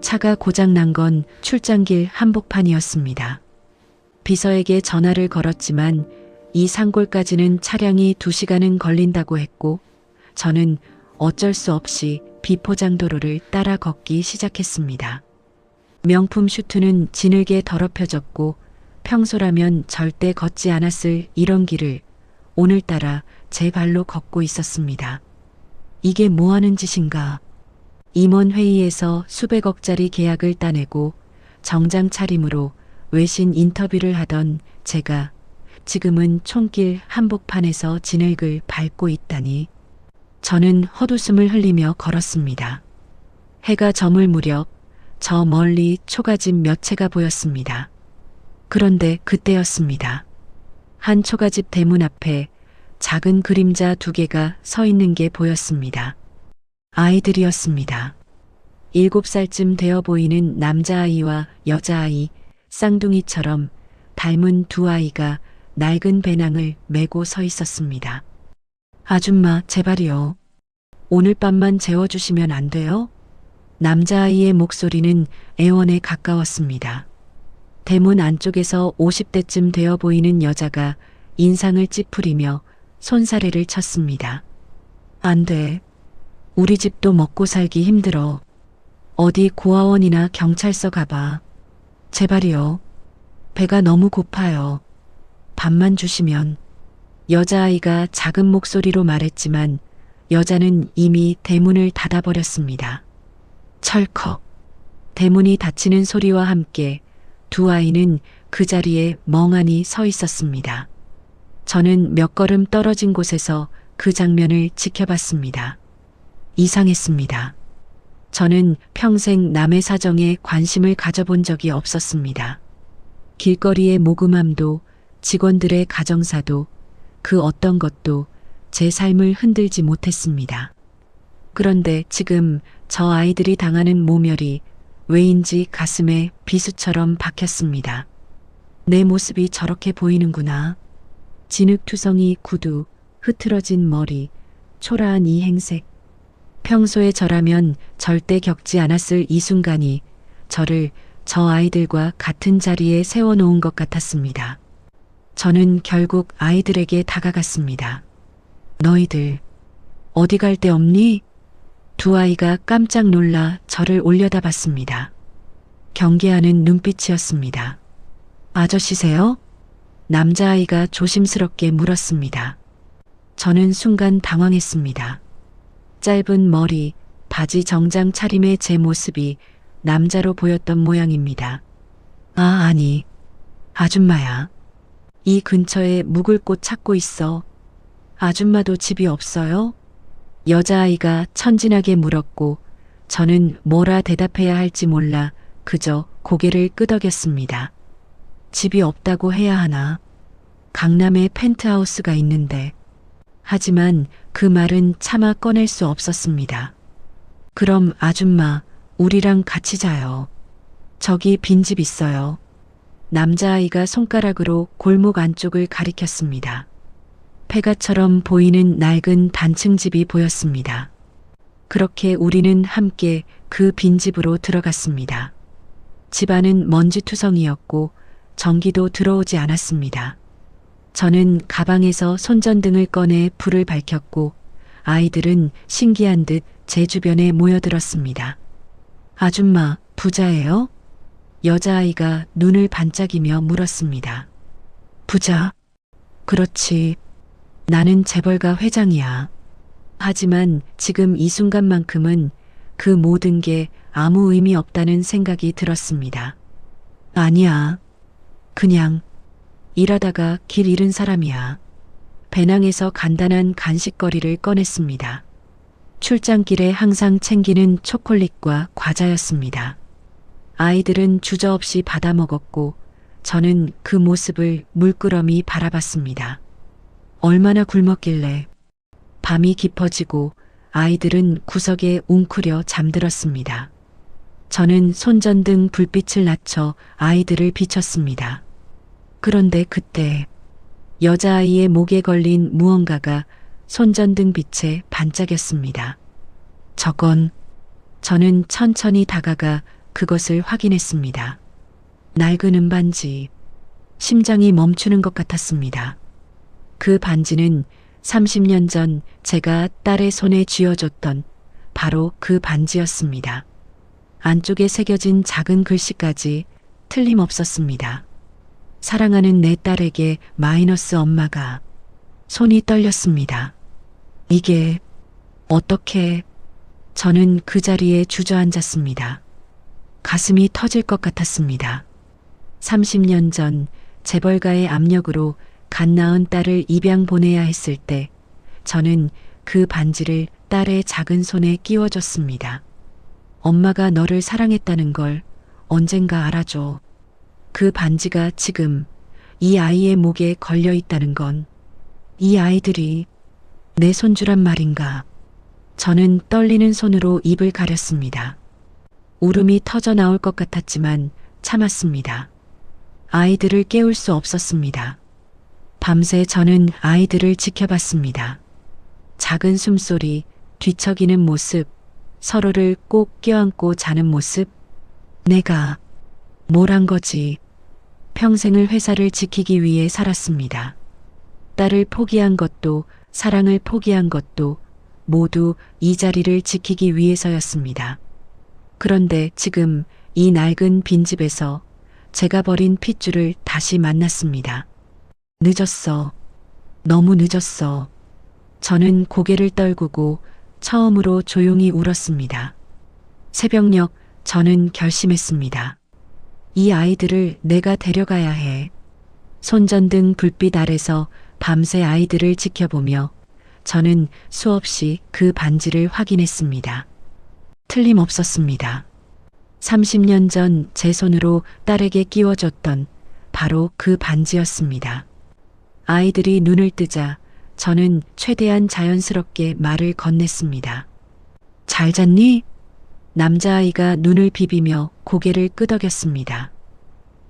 차가 고장난 건 출장길 한복판이었습니다. 비서에게 전화를 걸었지만 이 산골까지는 차량이 2시간은 걸린다고 했고 저는 어쩔 수 없이 비포장도로를 따라 걷기 시작했습니다. 명품 슈트는 진흙에 더럽혀졌고 평소라면 절대 걷지 않았을 이런 길을 오늘따라 제 발로 걷고 있었습니다. 이게 뭐하는 짓인가? 임원회의에서 수백억짜리 계약을 따내고 정장 차림으로 외신 인터뷰를 하던 제가 지금은 촌길 한복판에서 진흙을 밟고 있다니. 저는 헛웃음을 흘리며 걸었습니다. 해가 저물 무렵 저 멀리 초가집 몇 채가 보였습니다. 그런데 그때였습니다. 한 초가집 대문 앞에 작은 그림자 2개가 서 있는 게 보였습니다. 아이들이었습니다. 7살쯤 되어 보이는 남자아이와 여자아이, 쌍둥이처럼 닮은 2아이가 낡은 배낭을 메고 서 있었습니다. 아줌마, 제발이요. 오늘 밤만 재워주시면 안 돼요? 남자아이의 목소리는 애원에 가까웠습니다. 대문 안쪽에서 50대쯤 되어 보이는 여자가 인상을 찌푸리며 손사래를 쳤습니다. 안 돼. 우리 집도 먹고 살기 힘들어. 어디 고아원이나 경찰서 가봐. 제발이요. 배가 너무 고파요. 밥만 주시면. 여자아이가 작은 목소리로 말했지만 여자는 이미 대문을 닫아버렸습니다. 철컥. 대문이 닫히는 소리와 함께 2아이는 그 자리에 멍하니 서 있었습니다. 저는 몇 걸음 떨어진 곳에서 그 장면을 지켜봤습니다. 이상했습니다. 저는 평생 남의 사정에 관심을 가져본 적이 없었습니다. 길거리의 모금함도 직원들의 가정사도 그 어떤 것도 제 삶을 흔들지 못했습니다. 그런데 지금 저 아이들이 당하는 모멸이 왜인지 가슴에 비수처럼 박혔습니다. 내 모습이 저렇게 보이는구나. 진흙투성이 구두, 흐트러진 머리, 초라한 이 행색. 평소에 저라면 절대 겪지 않았을 이 순간이 저를 저 아이들과 같은 자리에 세워놓은 것 같았습니다. 저는 결국 아이들에게 다가갔습니다. 너희들 어디 갈 데 없니? 2아이가 깜짝 놀라 저를 올려다봤습니다. 경계하는 눈빛이었습니다. 아저씨세요? 남자아이가 조심스럽게 물었습니다. 저는 순간 당황했습니다. 짧은 머리, 바지 정장 차림의 제 모습이 남자로 보였던 모양입니다. 아니, 아줌마야. 이 근처에 묵을 곳 찾고 있어. 아줌마도 집이 없어요? 여자아이가 천진하게 물었고 저는 뭐라 대답해야 할지 몰라 그저 고개를 끄덕였습니다. 집이 없다고 해야 하나? 강남에 펜트하우스가 있는데. 하지만 그 말은 차마 꺼낼 수 없었습니다. 그럼 아줌마, 우리랑 같이 자요. 저기 빈집 있어요. 남자아이가 손가락으로 골목 안쪽을 가리켰습니다. 폐가처럼 보이는 낡은 단층 집이 보였습니다. 그렇게 우리는 함께 그 빈집으로 들어갔습니다. 집안은 먼지투성이었고 전기도 들어오지 않았습니다. 저는 가방에서 손전등을 꺼내 불을 밝혔고 아이들은 신기한 듯 제 주변에 모여들었습니다. 아줌마, 부자예요? 여자아이가 눈을 반짝이며 물었습니다. 부자? 그렇지. 나는 재벌가 회장이야. 하지만 지금 이 순간만큼은 그 모든 게 아무 의미 없다는 생각이 들었습니다. 아니야. 그냥 일하다가 길 잃은 사람이야. 배낭에서 간단한 간식거리를 꺼냈습니다. 출장길에 항상 챙기는 초콜릿과 과자였습니다. 아이들은 주저없이 받아 먹었고 저는 그 모습을 물끄러미 바라봤습니다. 얼마나 굶었길래. 밤이 깊어지고 아이들은 구석에 웅크려 잠들었습니다. 저는 손전등 불빛을 낮춰 아이들을 비췄습니다. 그런데 그때 여자아이의 목에 걸린 무언가가 손전등 빛에 반짝였습니다. 저는 천천히 다가가 그것을 확인했습니다. 낡은 은반지. 심장이 멈추는 것 같았습니다. 그 반지는 30년 전 제가 딸의 손에 쥐어줬던 바로 그 반지였습니다. 안쪽에 새겨진 작은 글씨까지 틀림없었습니다. 사랑하는 내 딸에게 마이너스 엄마가. 손이 떨렸습니다. 이게 어떻게. 저는 그 자리에 주저앉았습니다. 가슴이 터질 것 같았습니다. 30년 전 재벌가의 압력으로 갓 낳은 딸을 입양 보내야 했을 때 저는 그 반지를 딸의 작은 손에 끼워줬습니다. 엄마가 너를 사랑했다는 걸 언젠가 알아줘. 그 반지가 지금 이 아이의 목에 걸려 있다는 건 이 아이들이 내 손주란 말인가. 저는 떨리는 손으로 입을 가렸습니다. 울음이 터져 나올 것 같았지만 참았습니다. 아이들을 깨울 수 없었습니다. 밤새 저는 아이들을 지켜봤습니다. 작은 숨소리, 뒤척이는 모습, 서로를 꼭 껴안고 자는 모습. 내가 뭘 한 거지. 평생을 회사를 지키기 위해 살았습니다. 딸을 포기한 것도 사랑을 포기한 것도 모두 이 자리를 지키기 위해서였습니다. 그런데 지금 이 낡은 빈집에서 제가 버린 핏줄을 다시 만났습니다. 늦었어. 너무 늦었어. 저는 고개를 떨구고 처음으로 조용히 울었습니다. 새벽녘 저는 결심했습니다. 이 아이들을 내가 데려가야 해. 손전등 불빛 아래서 밤새 아이들을 지켜보며 저는 수없이 그 반지를 확인했습니다. 틀림없었습니다. 30년 전 제 손으로 딸에게 끼워줬던 바로 그 반지였습니다. 아이들이 눈을 뜨자 저는 최대한 자연스럽게 말을 건넸습니다. 잘 잤니? 남자아이가 눈을 비비며 고개를 끄덕였습니다.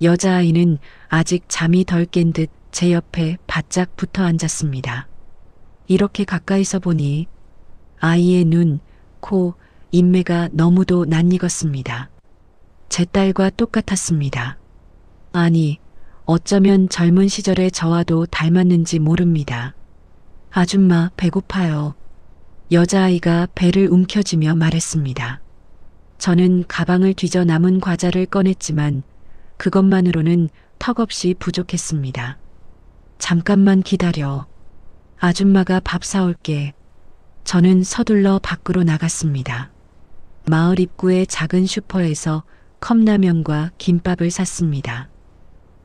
여자아이는 아직 잠이 덜 깬 듯 제 옆에 바짝 붙어 앉았습니다. 이렇게 가까이서 보니 아이의 눈, 코, 인매가 너무도 낯익었습니다. 제 딸과 똑같았습니다. 아니, 어쩌면 젊은 시절의 저와도 닮았는지 모릅니다. 아줌마, 배고파요. 여자아이가 배를 움켜쥐며 말했습니다. 저는 가방을 뒤져 남은 과자를 꺼냈지만 그것만으로는 턱없이 부족했습니다. 잠깐만 기다려. 아줌마가 밥 사올게. 저는 서둘러 밖으로 나갔습니다. 마을 입구의 작은 슈퍼에서 컵라면과 김밥을 샀습니다.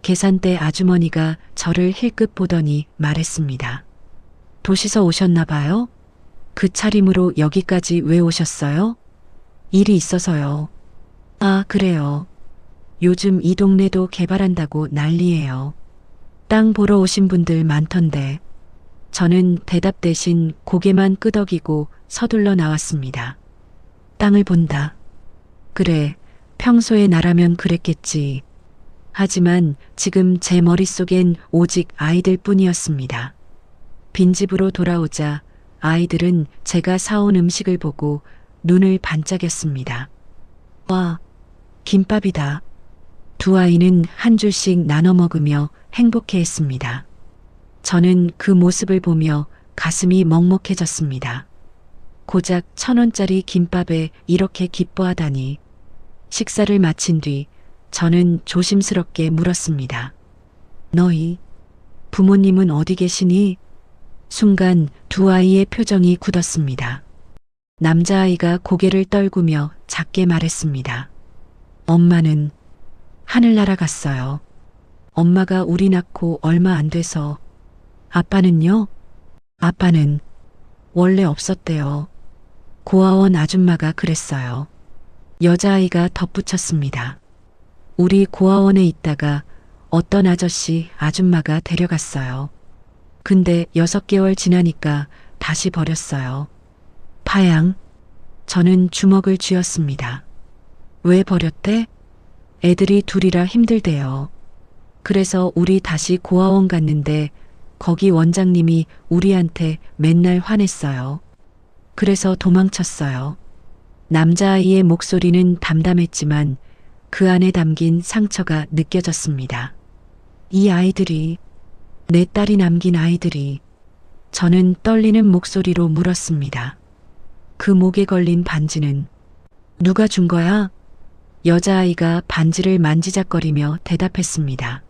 계산대 아주머니가 저를 힐끗 보더니 말했습니다. 도시서 오셨나 봐요? 그 차림으로 여기까지 왜 오셨어요? 일이 있어서요. 아, 그래요. 요즘 이 동네도 개발한다고 난리예요. 땅 보러 오신 분들 많던데. 저는 대답 대신 고개만 끄덕이고 서둘러 나왔습니다. 땅을 본다. 그래, 평소에 나라면 그랬겠지. 하지만 지금 제 머릿속엔 오직 아이들 뿐이었습니다. 빈집으로 돌아오자 아이들은 제가 사온 음식을 보고 눈을 반짝였습니다. 와, 김밥이다. 두 아이는 한 줄씩 나눠 먹으며 행복해했습니다. 저는 그 모습을 보며 가슴이 먹먹해졌습니다. 고작 1,000원짜리 김밥에 이렇게 기뻐하다니. 식사를 마친 뒤 저는 조심스럽게 물었습니다. 너희 부모님은 어디 계시니? 순간 두 아이의 표정이 굳었습니다. 남자아이가 고개를 떨구며 작게 말했습니다. 엄마는 하늘나라 갔어요. 엄마가 우리 낳고 얼마 안 돼서. 아빠는요? 아빠는 원래 없었대요. 고아원 아줌마가 그랬어요. 여자아이가 덧붙였습니다. 우리 고아원에 있다가 어떤 아줌마가 데려갔어요. 근데 6개월 지나니까 다시 버렸어요. 파양. 저는 주먹을 쥐었습니다. 왜 버렸대? 애들이 둘이라 힘들대요. 그래서 우리 다시 고아원 갔는데 거기 원장님이 우리한테 맨날 화냈어요. 그래서 도망쳤어요. 남자아이의 목소리는 담담했지만 그 안에 담긴 상처가 느껴졌습니다. 이 아이들이, 내 딸이 남긴 아이들이, 저는 떨리는 목소리로 물었습니다. 그 목에 걸린 반지는 누가 준 거야? 여자아이가 반지를 만지작거리며 대답했습니다.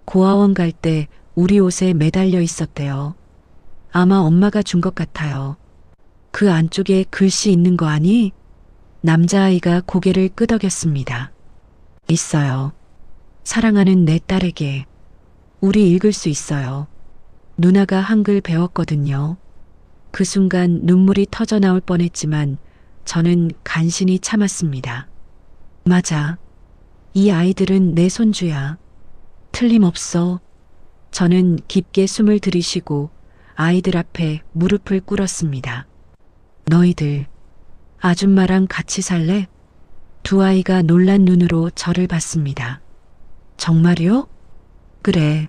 고아원 갈 때 우리 옷에 매달려 있었대요. 아마 엄마가 준 것 같아요. 그 안쪽에 글씨 있는 거 아니? 남자아이가 고개를 끄덕였습니다. 있어요. 사랑하는 내 딸에게. 우리 읽을 수 있어요. 누나가 한글 배웠거든요. 그 순간 눈물이 터져 나올 뻔했지만 저는 간신히 참았습니다. 맞아. 이 아이들은 내 손주야. 틀림없어. 저는 깊게 숨을 들이쉬고 아이들 앞에 무릎을 꿇었습니다. 너희들, 아줌마랑 같이 살래? 두 아이가 놀란 눈으로 저를 봤습니다. 정말요? 그래.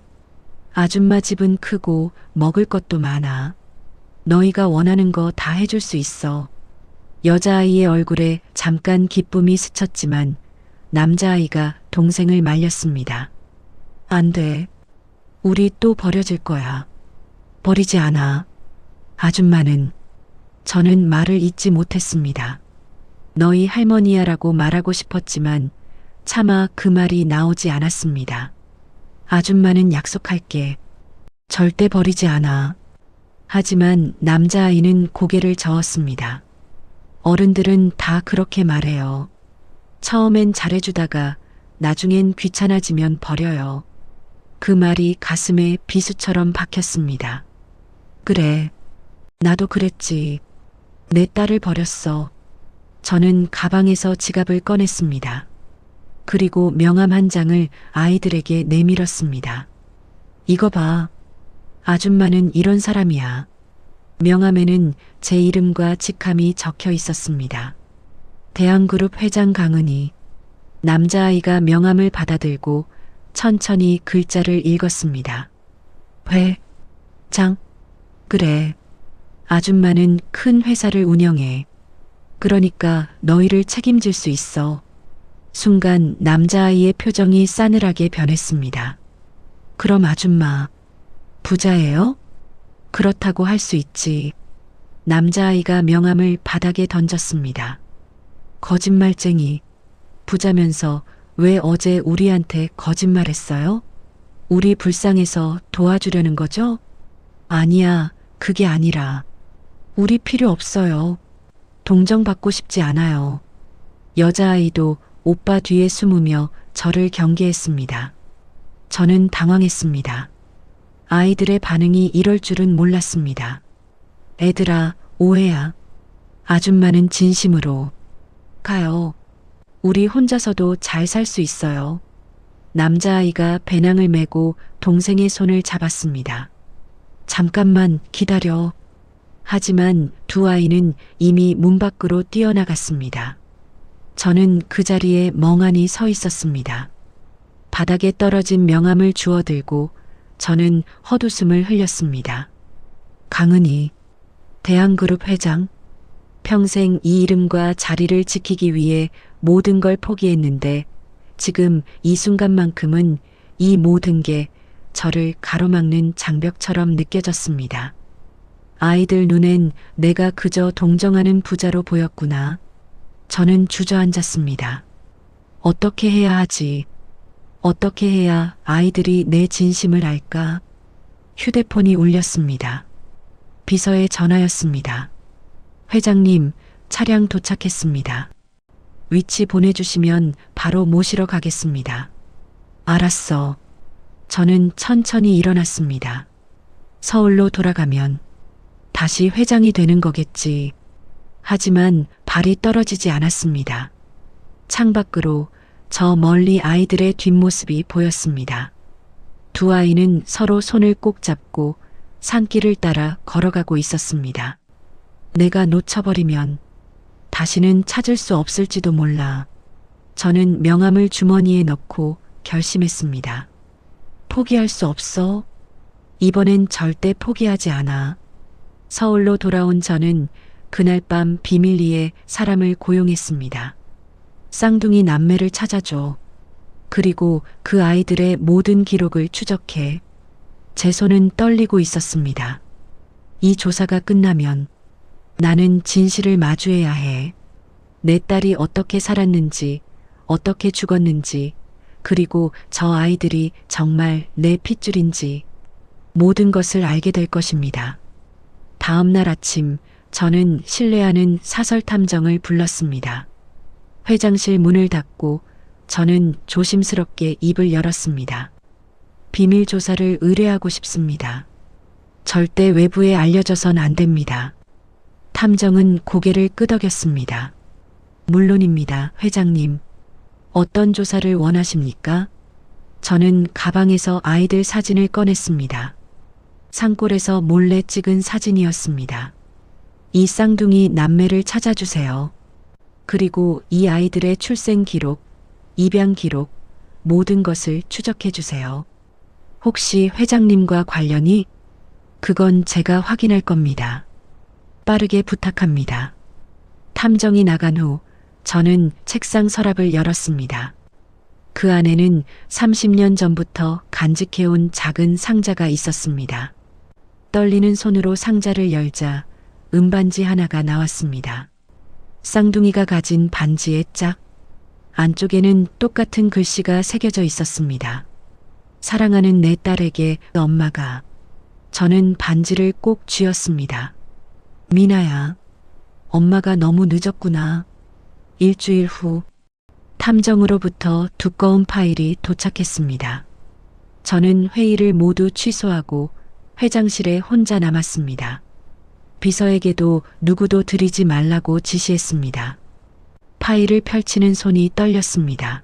아줌마 집은 크고 먹을 것도 많아. 너희가 원하는 거 다 해줄 수 있어. 여자아이의 얼굴에 잠깐 기쁨이 스쳤지만 남자아이가 동생을 말렸습니다. 안 돼. 우리 또 버려질 거야. 버리지 않아. 아줌마는. 저는 말을 잇지 못했습니다. 너희 할머니야라고 말하고 싶었지만 차마 그 말이 나오지 않았습니다. 아줌마는 약속할게. 절대 버리지 않아. 하지만 남자아이는 고개를 저었습니다. 어른들은 다 그렇게 말해요. 처음엔 잘해주다가 나중엔 귀찮아지면 버려요. 그 말이 가슴에 비수처럼 박혔습니다. 그래. 나도 그랬지. 내 딸을 버렸어. 저는 가방에서 지갑을 꺼냈습니다. 그리고 명함 한 장을 아이들에게 내밀었습니다. 이거 봐. 아줌마는 이런 사람이야. 명함에는 제 이름과 직함이 적혀 있었습니다. 대한그룹 회장 강은희. 남자아이가 명함을 받아들고 천천히 글자를 읽었습니다. 회장. 그래. 아줌마는 큰 회사를 운영해. 그러니까 너희를 책임질 수 있어. 순간 남자아이의 표정이 싸늘하게 변했습니다. 그럼 아줌마, 부자예요? 그렇다고 할 수 있지. 남자아이가 명함을 바닥에 던졌습니다. 거짓말쟁이. 부자면서 왜 어제 우리한테 거짓말했어요? 우리 불쌍해서 도와주려는 거죠? 아니야, 그게 아니라. 우리 필요 없어요. 동정받고 싶지 않아요. 여자아이도 오빠 뒤에 숨으며 저를 경계했습니다. 저는 당황했습니다. 아이들의 반응이 이럴 줄은 몰랐습니다. 애들아, 오해야. 아줌마는 진심으로. 가요. 우리 혼자서도 잘 살 수 있어요. 남자아이가 배낭을 메고 동생의 손을 잡았습니다. 잠깐만 기다려. 하지만 두 아이는 이미 문 밖으로 뛰어나갔습니다. 저는 그 자리에 멍하니 서 있었습니다. 바닥에 떨어진 명함을 주워들고 저는 헛웃음을 흘렸습니다. 강은희, 대한그룹 회장. 평생 이 이름과 자리를 지키기 위해 모든 걸 포기했는데 지금 이 순간만큼은 이 모든 게 저를 가로막는 장벽처럼 느껴졌습니다. 아이들 눈엔 내가 그저 동정하는 부자로 보였구나. 저는 주저앉았습니다. 어떻게 해야 하지? 어떻게 해야 아이들이 내 진심을 알까? 휴대폰이 울렸습니다. 비서의 전화였습니다. 회장님, 차량 도착했습니다. 위치 보내주시면 바로 모시러 가겠습니다. 알았어. 저는 천천히 일어났습니다. 서울로 돌아가면 다시 회장이 되는 거겠지. 하지만 발이 떨어지지 않았습니다. 창밖으로 저 멀리 아이들의 뒷모습이 보였습니다. 두 아이는 서로 손을 꼭 잡고 산길을 따라 걸어가고 있었습니다. 내가 놓쳐버리면 다시는 찾을 수 없을지도 몰라. 저는 명함을 주머니에 넣고 결심했습니다. 포기할 수 없어. 이번엔 절대 포기하지 않아. 서울로 돌아온 저는 그날 밤 비밀리에 사람을 고용했습니다. 쌍둥이 남매를 찾아줘. 그리고 그 아이들의 모든 기록을 추적해. 제 손은 떨리고 있었습니다. 이 조사가 끝나면 나는 진실을 마주해야 해. 내 딸이 어떻게 살았는지, 어떻게 죽었는지, 그리고 저 아이들이 정말 내 핏줄인지 모든 것을 알게 될 것입니다. 다음 날 아침 저는 신뢰하는 사설 탐정을 불렀습니다. 회장실 문을 닫고 저는 조심스럽게 입을 열었습니다. 비밀 조사를 의뢰하고 싶습니다. 절대 외부에 알려져선 안 됩니다. 탐정은 고개를 끄덕였습니다. 물론입니다, 회장님. 어떤 조사를 원하십니까? 저는 가방에서 아이들 사진을 꺼냈습니다. 산골에서 몰래 찍은 사진이었습니다. 이 쌍둥이 남매를 찾아주세요. 그리고 이 아이들의 출생 기록, 입양 기록, 모든 것을 추적해 주세요. 혹시 회장님과 관련이? 그건 제가 확인할 겁니다. 빠르게 부탁합니다. 탐정이 나간 후 저는 책상 서랍을 열었습니다. 그 안에는 30년 전부터 간직해온 작은 상자가 있었습니다. 떨리는 손으로 상자를 열자 은반지 하나가 나왔습니다. 쌍둥이가 가진 반지의 짝. 안쪽에는 똑같은 글씨가 새겨져 있었습니다. 사랑하는 내 딸에게 엄마가. 저는 반지를 꼭 쥐었습니다. 미나야, 엄마가 너무 늦었구나. 일주일 후 탐정으로부터 두꺼운 파일이 도착했습니다. 저는 회의를 모두 취소하고 회장실에 혼자 남았습니다. 비서에게도 누구도 들이지 말라고 지시했습니다. 파일을 펼치는 손이 떨렸습니다.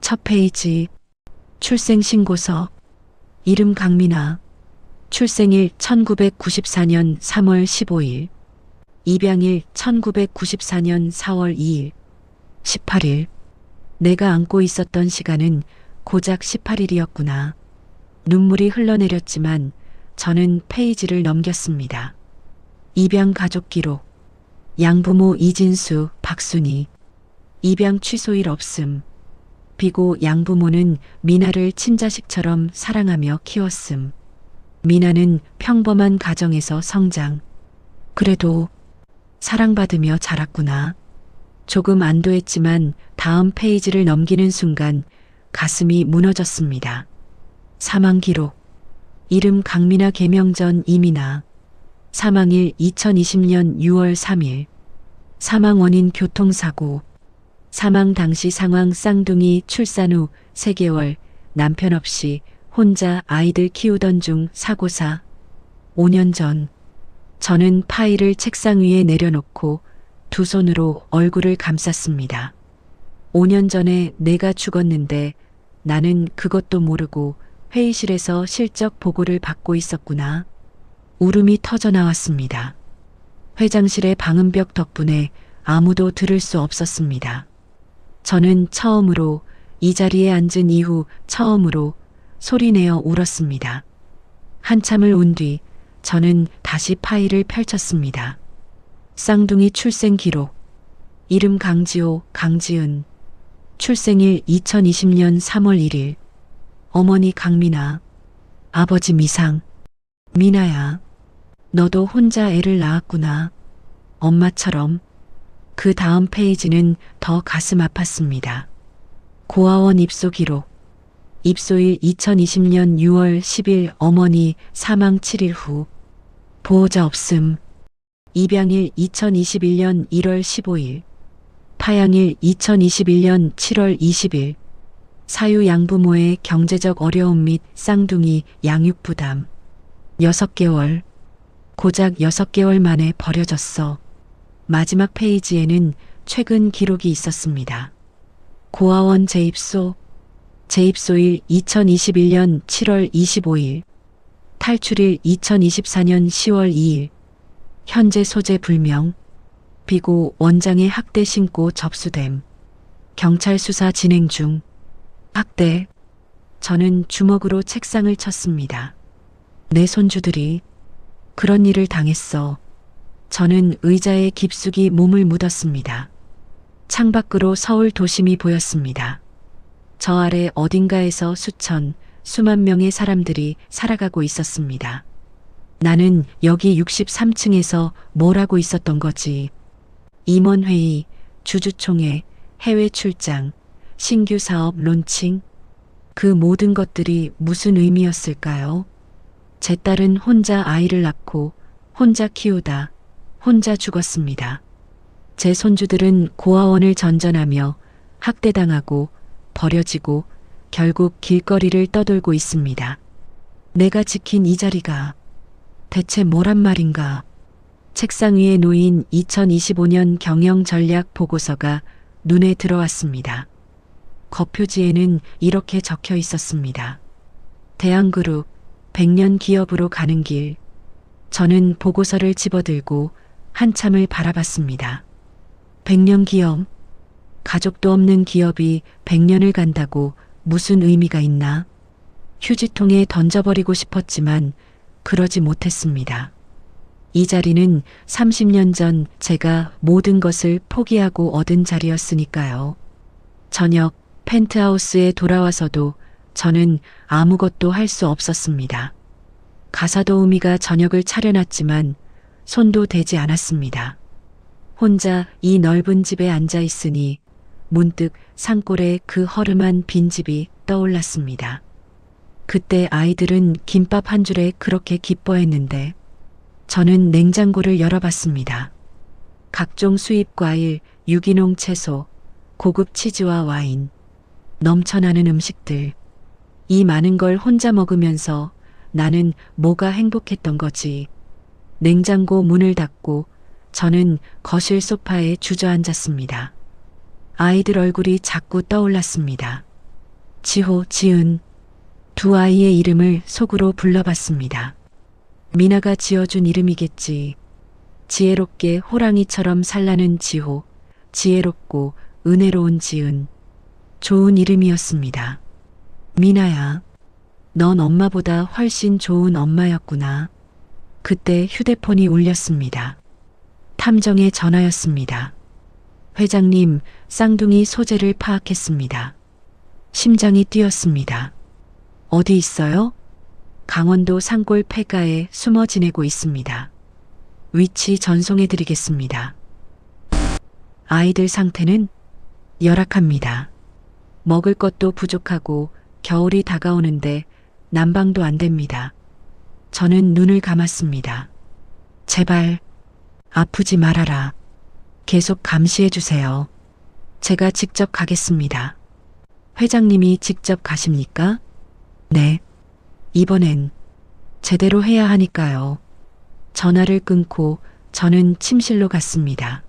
첫 페이지, 출생신고서, 이름 강민아, 출생일 1994년 3월 15일, 입양일 1994년 4월 2일, 18일. 내가 안고 있었던 시간은 고작 18일이었구나. 눈물이 흘러내렸지만 저는 페이지를 넘겼습니다. 입양 가족 기록. 양부모 이진수, 박순희. 입양 취소일 없음. 비고 양부모는 미나를 친자식처럼 사랑하며 키웠음. 미나는 평범한 가정에서 성장. 그래도 사랑받으며 자랐구나. 조금 안도했지만 다음 페이지를 넘기는 순간 가슴이 무너졌습니다. 사망 기록. 이름 강민아 개명 전 이민아. 사망일 2020년 6월 3일. 사망 원인 교통사고. 사망 당시 상황 쌍둥이 출산 후 3개월 남편 없이 혼자 아이들 키우던 중 사고사. 5년 전. 저는 파일을 책상 위에 내려놓고 두 손으로 얼굴을 감쌌습니다. 5년 전에 내가 죽었는데 나는 그것도 모르고 회의실에서 실적 보고를 받고 있었구나. 울음이 터져 나왔습니다. 회장실의 방음벽 덕분에 아무도 들을 수 없었습니다. 저는 처음으로 이 자리에 앉은 이후 처음으로 소리내어 울었습니다. 한참을 운 뒤 저는 다시 파일을 펼쳤습니다. 쌍둥이 출생 기록. 이름 강지호, 강지은. 출생일 2020년 3월 1일. 어머니 강민아. 아버지 미상. 미나야, 너도 혼자 애를 낳았구나. 엄마처럼. 그 다음 페이지는 더 가슴 아팠습니다. 고아원 입소 기록. 입소일 2020년 6월 10일 어머니 사망 7일 후. 보호자 없음. 입양일 2021년 1월 15일. 파양일 2021년 7월 20일. 사유 양부모의 경제적 어려움 및 쌍둥이 양육 부담. 6개월. 고작 6개월 만에 버려졌어. 마지막 페이지에는 최근 기록이 있었습니다. 고아원 재입소. 재입소일 2021년 7월 25일. 탈출일 2024년 10월 2일. 현재 소재 불명. 비고 원장의 학대 신고 접수됨. 경찰 수사 진행 중. 학대. 저는 주먹으로 책상을 쳤습니다. 내 손주들이 그런 일을 당했어. 저는 의자에 깊숙이 몸을 묻었습니다. 창밖으로 서울 도심이 보였습니다. 저 아래 어딘가에서 수만 명의 사람들이 살아가고 있었습니다. 나는 여기 63층에서 뭘 하고 있었던 거지? 임원회의, 주주총회, 해외 출장, 신규 사업 론칭, 그 모든 것들이 무슨 의미였을까요? 제 딸은 혼자 아이를 낳고 혼자 키우다 혼자 죽었습니다. 제 손주들은 고아원을 전전하며 학대당하고 버려지고 결국 길거리를 떠돌고 있습니다. 내가 지킨 이 자리가 대체 뭐란 말인가? 책상 위에 놓인 2025년 경영 전략 보고서가 눈에 들어왔습니다. 겉표지에는 이렇게 적혀 있었습니다. 대한그룹 100년 기업으로 가는 길. 저는 보고서를 집어들고 한참을 바라봤습니다. 100년 기업. 가족도 없는 기업이 100년을 간다고 무슨 의미가 있나? 휴지통에 던져버리고 싶었지만 그러지 못했습니다. 이 자리는 30년 전 제가 모든 것을 포기하고 얻은 자리였으니까요. 저녁 펜트하우스에 돌아와서도 저는 아무것도 할 수 없었습니다. 가사도우미가 저녁을 차려놨지만 손도 대지 않았습니다. 혼자 이 넓은 집에 앉아 있으니 문득 산골의 그 허름한 빈집이 떠올랐습니다. 그때 아이들은 김밥 한 줄에 그렇게 기뻐했는데 저는 냉장고를 열어봤습니다. 각종 수입 과일, 유기농 채소, 고급 치즈와 와인, 넘쳐나는 음식들. 이 많은 걸 혼자 먹으면서 나는 뭐가 행복했던 거지. 냉장고 문을 닫고 저는 거실 소파에 주저앉았습니다. 아이들 얼굴이 자꾸 떠올랐습니다. 지호, 지은. 두 아이의 이름을 속으로 불러봤습니다. 미나가 지어준 이름이겠지. 지혜롭게 호랑이처럼 살라는 지호, 지혜롭고 은혜로운 지은. 좋은 이름이었습니다. 미나야, 넌 엄마보다 훨씬 좋은 엄마였구나. 그때 휴대폰이 울렸습니다. 탐정의 전화였습니다. 회장님, 쌍둥이 소재를 파악했습니다. 심장이 뛰었습니다. 어디 있어요? 강원도 산골 폐가에 숨어 지내고 있습니다. 위치 전송해드리겠습니다. 아이들 상태는 열악합니다. 먹을 것도 부족하고 겨울이 다가오는데 난방도 안 됩니다. 저는 눈을 감았습니다. 제발 아프지 말아라. 계속 감시해 주세요. 제가 직접 가겠습니다. 회장님이 직접 가십니까? 네. 이번엔 제대로 해야 하니까요. 전화를 끊고 저는 침실로 갔습니다.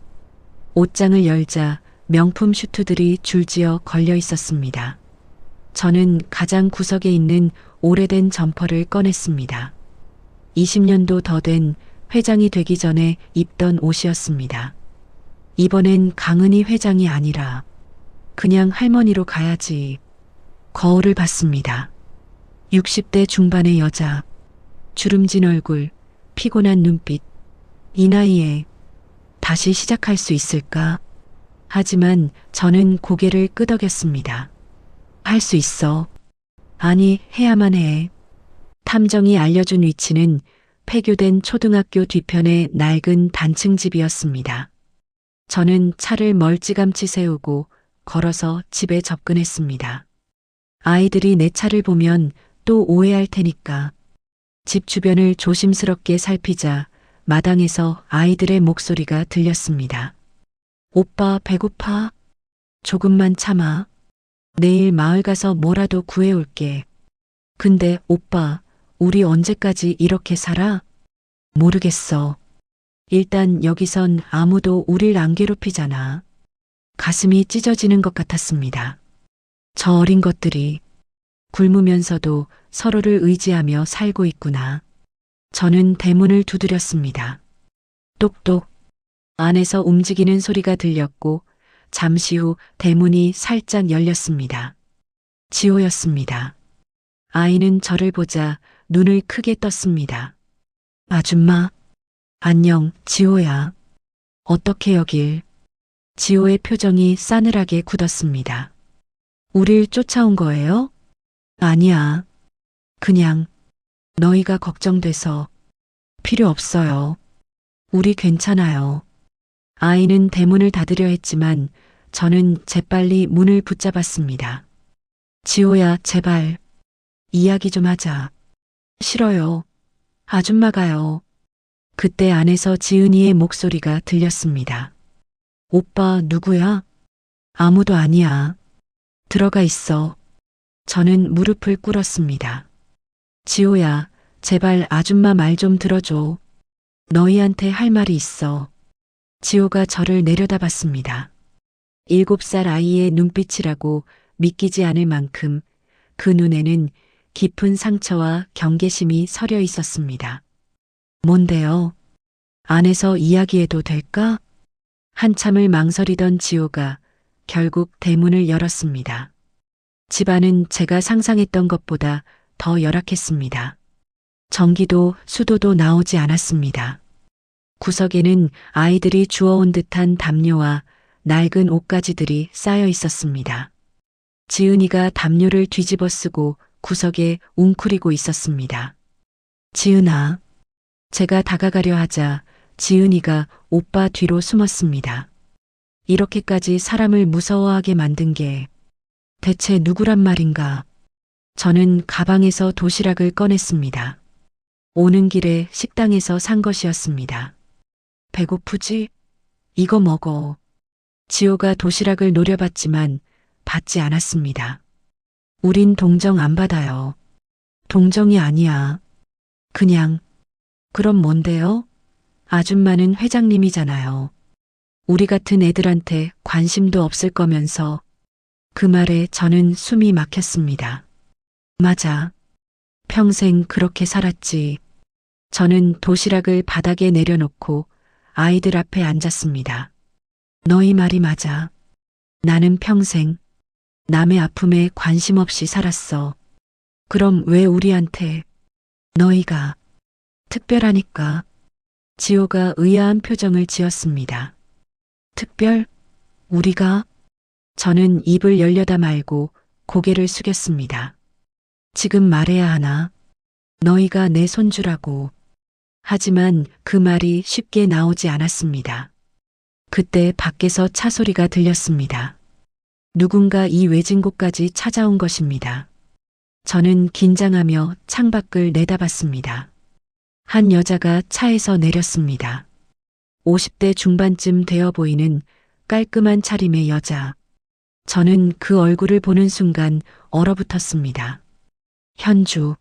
옷장을 열자 명품 슈트들이 줄지어 걸려 있었습니다. 저는 가장 구석에 있는 오래된 점퍼를 꺼냈습니다. 20년도 더 된 회장이 되기 전에 입던 옷이었습니다. 이번엔 강은희 회장이 아니라 그냥 할머니로 가야지. 거울을 봤습니다. 60대 중반의 여자, 주름진 얼굴, 피곤한 눈빛. 이 나이에 다시 시작할 수 있을까? 하지만 저는 고개를 끄덕였습니다. 할 수 있어. 아니, 해야만 해. 탐정이 알려준 위치는 폐교된 초등학교 뒤편의 낡은 단층 집이었습니다. 저는 차를 멀찌감치 세우고 걸어서 집에 접근했습니다. 아이들이 내 차를 보면 또 오해할 테니까. 집 주변을 조심스럽게 살피자 마당에서 아이들의 목소리가 들렸습니다. 오빠 배고파? 조금만 참아. 내일 마을 가서 뭐라도 구해올게. 근데 오빠, 우리 언제까지 이렇게 살아? 모르겠어. 일단 여기선 아무도 우릴 안 괴롭히잖아. 가슴이 찢어지는 것 같았습니다. 저 어린 것들이 굶으면서도 서로를 의지하며 살고 있구나. 저는 대문을 두드렸습니다. 똑똑. 안에서 움직이는 소리가 들렸고 잠시 후 대문이 살짝 열렸습니다. 지호였습니다. 아이는 저를 보자 눈을 크게 떴습니다. 아줌마. 안녕, 지호야. 어떻게 여길? 지호의 표정이 싸늘하게 굳었습니다. 우릴 쫓아온 거예요? 아니야. 그냥 너희가 걱정돼서. 필요 없어요. 우리 괜찮아요. 아이는 대문을 닫으려 했지만 저는 재빨리 문을 붙잡았습니다. 지호야, 제발. 이야기 좀 하자. 싫어요. 아줌마가요. 그때 안에서 지은이의 목소리가 들렸습니다. 오빠 누구야? 아무도 아니야. 들어가 있어. 저는 무릎을 꿇었습니다. 지호야, 제발 아줌마 말 좀 들어줘. 너희한테 할 말이 있어. 지호가 저를 내려다봤습니다. 7살 아이의 눈빛이라고 믿기지 않을 만큼 그 눈에는 깊은 상처와 경계심이 서려 있었습니다. 뭔데요? 안에서 이야기해도 될까? 한참을 망설이던 지호가 결국 대문을 열었습니다. 집안은 제가 상상했던 것보다 더 열악했습니다. 전기도 수도도 나오지 않았습니다. 구석에는 아이들이 주워온 듯한 담요와 낡은 옷가지들이 쌓여 있었습니다. 지은이가 담요를 뒤집어 쓰고 구석에 웅크리고 있었습니다. 지은아. 제가 다가가려 하자 지은이가 오빠 뒤로 숨었습니다. 이렇게까지 사람을 무서워하게 만든 게 대체 누구란 말인가? 저는 가방에서 도시락을 꺼냈습니다. 오는 길에 식당에서 산 것이었습니다. 배고프지? 이거 먹어. 지호가 도시락을 노려봤지만 받지 않았습니다. 우린 동정 안 받아요. 동정이 아니야. 그냥. 그럼 뭔데요? 아줌마는 회장님이잖아요. 우리 같은 애들한테 관심도 없을 거면서. 그 말에 저는 숨이 막혔습니다. 맞아. 평생 그렇게 살았지. 저는 도시락을 바닥에 내려놓고 아이들 앞에 앉았습니다. 너희 말이 맞아. 나는 평생 남의 아픔에 관심 없이 살았어. 그럼 왜 우리한테? 너희가 특별하니까. 지호가 의아한 표정을 지었습니다. 특별? 우리가? 저는 입을 열려다 말고 고개를 숙였습니다. 지금 말해야 하나? 너희가 내 손주라고. 하지만 그 말이 쉽게 나오지 않았습니다. 그때 밖에서 차 소리가 들렸습니다. 누군가 이 외진 곳까지 찾아온 것입니다. 저는 긴장하며 창밖을 내다봤습니다. 한 여자가 차에서 내렸습니다. 50대 중반쯤 되어 보이는 깔끔한 차림의 여자. 저는 그 얼굴을 보는 순간 얼어붙었습니다. 현주,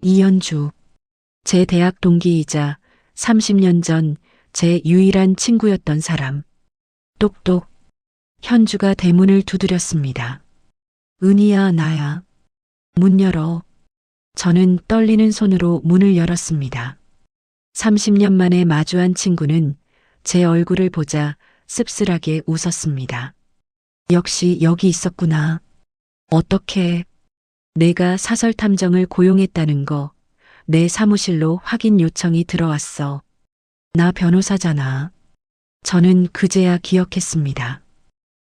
이현주. 제 대학 동기이자 30년 전 제 유일한 친구였던 사람. 똑똑. 현주가 대문을 두드렸습니다. 은희야, 나야. 문 열어. 저는 떨리는 손으로 문을 열었습니다. 30년 만에 마주한 친구는 제 얼굴을 보자 씁쓸하게 웃었습니다. 역시 여기 있었구나. 어떻게? 내가 사설 탐정을 고용했다는 거 내 사무실로 확인 요청이 들어왔어. 나 변호사잖아. 저는 그제야 기억했습니다.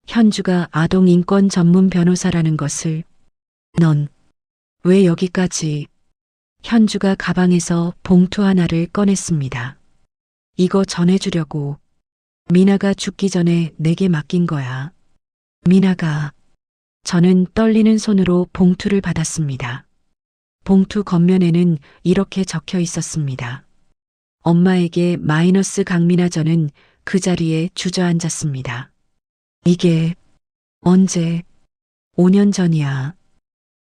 현주가 아동 인권 전문 변호사라는 것을. 넌 왜 여기까지? 현주가 가방에서 봉투 하나를 꺼냈습니다. 이거 전해주려고. 미나가 죽기 전에 내게 맡긴 거야. 미나가. 저는 떨리는 손으로 봉투를 받았습니다. 봉투 겉면에는 이렇게 적혀 있었습니다. 엄마에게 마이너스 강미나. 저는 그 자리에 주저앉았습니다. 이게 언제? 5년 전이야.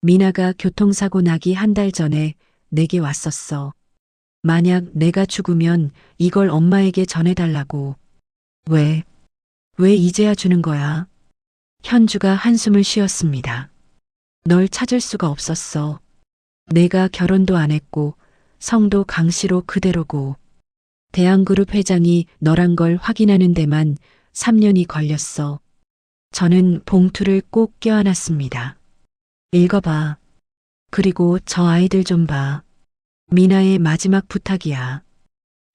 미나가 교통사고 나기 한 달 전에 내게 왔었어. 만약 내가 죽으면 이걸 엄마에게 전해달라고. 왜 이제야 주는 거야? 현주가 한숨을 쉬었습니다. 널 찾을 수가 없었어. 내가 결혼도 안 했고 성도 강씨로 그대로고. 대한그룹 회장이 너란 걸 확인하는 데만 3년이 걸렸어. 저는 봉투를 꼭 껴안았습니다. 읽어봐. 그리고 저 아이들 좀 봐. 미나의 마지막 부탁이야.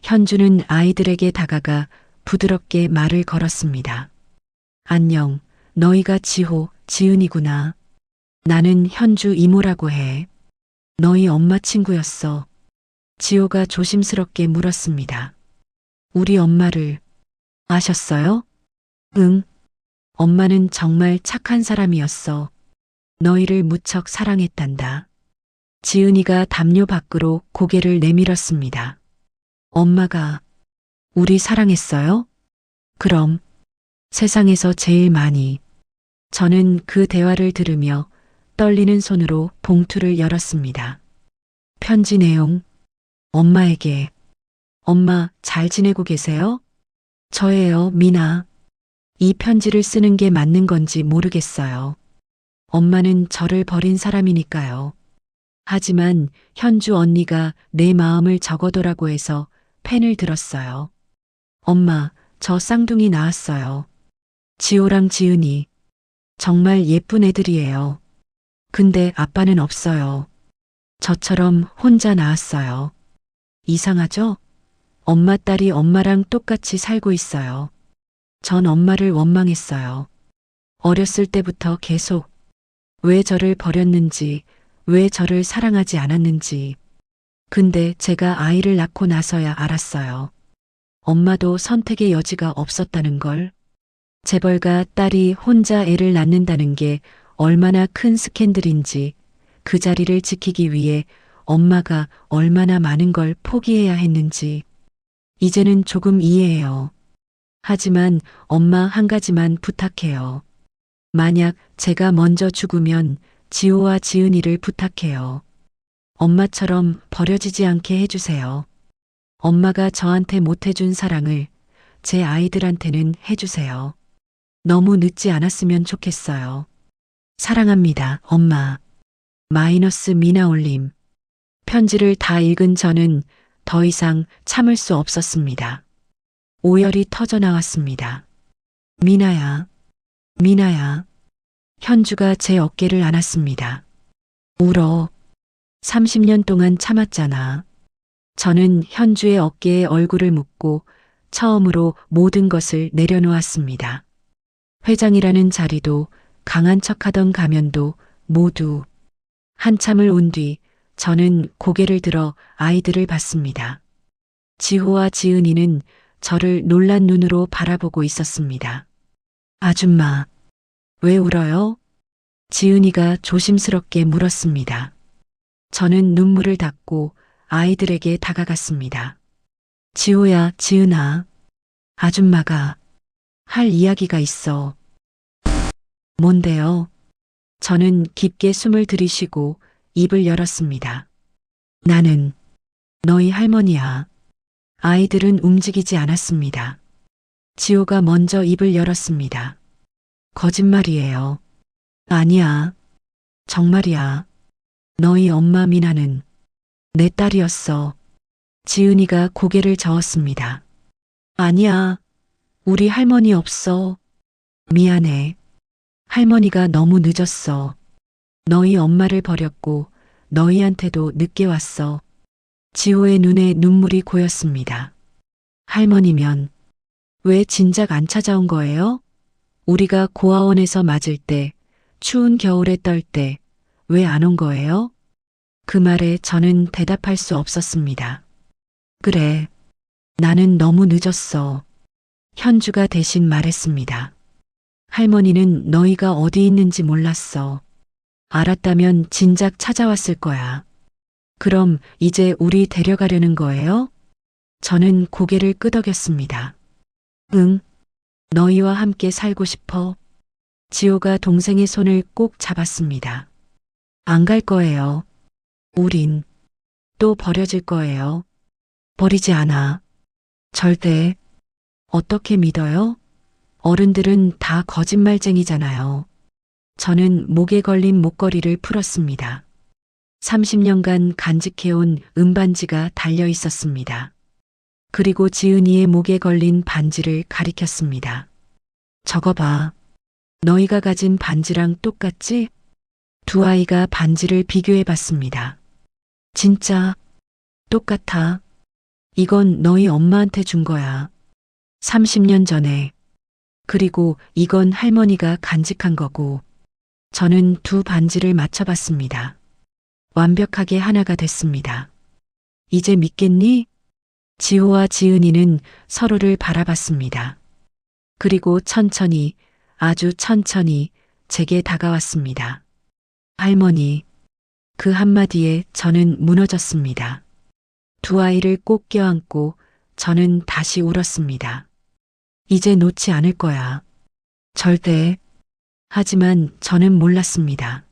현주는 아이들에게 다가가 부드럽게 말을 걸었습니다. 안녕. 너희가 지호, 지은이구나. 나는 현주 이모라고 해. 너희 엄마 친구였어. 지호가 조심스럽게 물었습니다. 우리 엄마를 아셨어요? 응. 엄마는 정말 착한 사람이었어. 너희를 무척 사랑했단다. 지은이가 담요 밖으로 고개를 내밀었습니다. 엄마가 우리 사랑했어요? 그럼 세상에서 제일 많이. 저는 그 대화를 들으며 떨리는 손으로 봉투를 열었습니다. 편지 내용. 엄마에게. 엄마 잘 지내고 계세요? 저예요, 미나. 이 편지를 쓰는 게 맞는 건지 모르겠어요. 엄마는 저를 버린 사람이니까요. 하지만 현주 언니가 내 마음을 적어도라고 해서 펜을 들었어요. 엄마, 저 쌍둥이 낳았어요. 지호랑 지은이. 정말 예쁜 애들이에요. 근데 아빠는 없어요. 저처럼 혼자 낳았어요. 이상하죠? 엄마 딸이 엄마랑 똑같이 살고 있어요. 전 엄마를 원망했어요. 어렸을 때부터 계속 왜 저를 버렸는지, 왜 저를 사랑하지 않았는지. 근데 제가 아이를 낳고 나서야 알았어요. 엄마도 선택의 여지가 없었다는 걸. 재벌가 딸이 혼자 애를 낳는다는 게 얼마나 큰 스캔들인지, 그 자리를 지키기 위해 엄마가 얼마나 많은 걸 포기해야 했는지. 이제는 조금 이해해요. 하지만 엄마 한 가지만 부탁해요. 만약 제가 먼저 죽으면 지호와 지은이를 부탁해요. 엄마처럼 버려지지 않게 해주세요. 엄마가 저한테 못해준 사랑을 제 아이들한테는 해주세요. 너무 늦지 않았으면 좋겠어요. 사랑합니다, 엄마. 마이너스 미나 올림. 편지를 다 읽은 저는 더 이상 참을 수 없었습니다. 오열이 터져 나왔습니다. 미나야, 미나야. 현주가 제 어깨를 안았습니다. 울어. 30년 동안 참았잖아. 저는 현주의 어깨에 얼굴을 묻고 처음으로 모든 것을 내려놓았습니다. 회장이라는 자리도, 강한 척하던 가면도 모두. 한참을 온 뒤 저는 고개를 들어 아이들을 봤습니다. 지호와 지은이는 저를 놀란 눈으로 바라보고 있었습니다. 아줌마, 왜 울어요? 지은이가 조심스럽게 물었습니다. 저는 눈물을 닦고 아이들에게 다가갔습니다. 지호야, 지은아. 아줌마가 할 이야기가 있어. 뭔데요? 저는 깊게 숨을 들이쉬고 입을 열었습니다. 나는 너희 할머니야. 아이들은 움직이지 않았습니다. 지호가 먼저 입을 열었습니다. 거짓말이에요. 아니야. 정말이야. 너희 엄마 미나는 내 딸이었어. 지은이가 고개를 저었습니다. 아니야. 우리 할머니 없어. 미안해. 할머니가 너무 늦었어. 너희 엄마를 버렸고 너희한테도 늦게 왔어. 지호의 눈에 눈물이 고였습니다. 할머니면 왜 진작 안 찾아온 거예요? 우리가 고아원에서 맞을 때, 추운 겨울에 떨 때 왜 안 온 거예요? 그 말에 저는 대답할 수 없었습니다. 그래, 나는 너무 늦었어. 현주가 대신 말했습니다. 할머니는 너희가 어디 있는지 몰랐어. 알았다면 진작 찾아왔을 거야. 그럼 이제 우리 데려가려는 거예요? 저는 고개를 끄덕였습니다. 응, 너희와 함께 살고 싶어. 지호가 동생의 손을 꼭 잡았습니다. 안 갈 거예요. 우린 또 버려질 거예요. 버리지 않아. 절대. 어떻게 믿어요? 어른들은 다 거짓말쟁이잖아요. 저는 목에 걸린 목걸이를 풀었습니다. 30년간 간직해온 은반지가 달려 있었습니다. 그리고 지은이의 목에 걸린 반지를 가리켰습니다. 저거 봐. 너희가 가진 반지랑 똑같지? 두 아이가 반지를 비교해 봤습니다. 진짜 똑같아. 이건 너희 엄마한테 준 거야. 30년 전에. 그리고 이건 할머니가 간직한 거고, 저는 두 반지를 맞춰봤습니다. 완벽하게 하나가 됐습니다. 이제 믿겠니? 지호와 지은이는 서로를 바라봤습니다. 그리고 천천히, 아주 천천히 제게 다가왔습니다. 할머니, 그 한마디에 저는 무너졌습니다. 두 아이를 꼭 껴안고 저는 다시 울었습니다. 이제 놓지 않을 거야. 절대. 하지만 저는 몰랐습니다.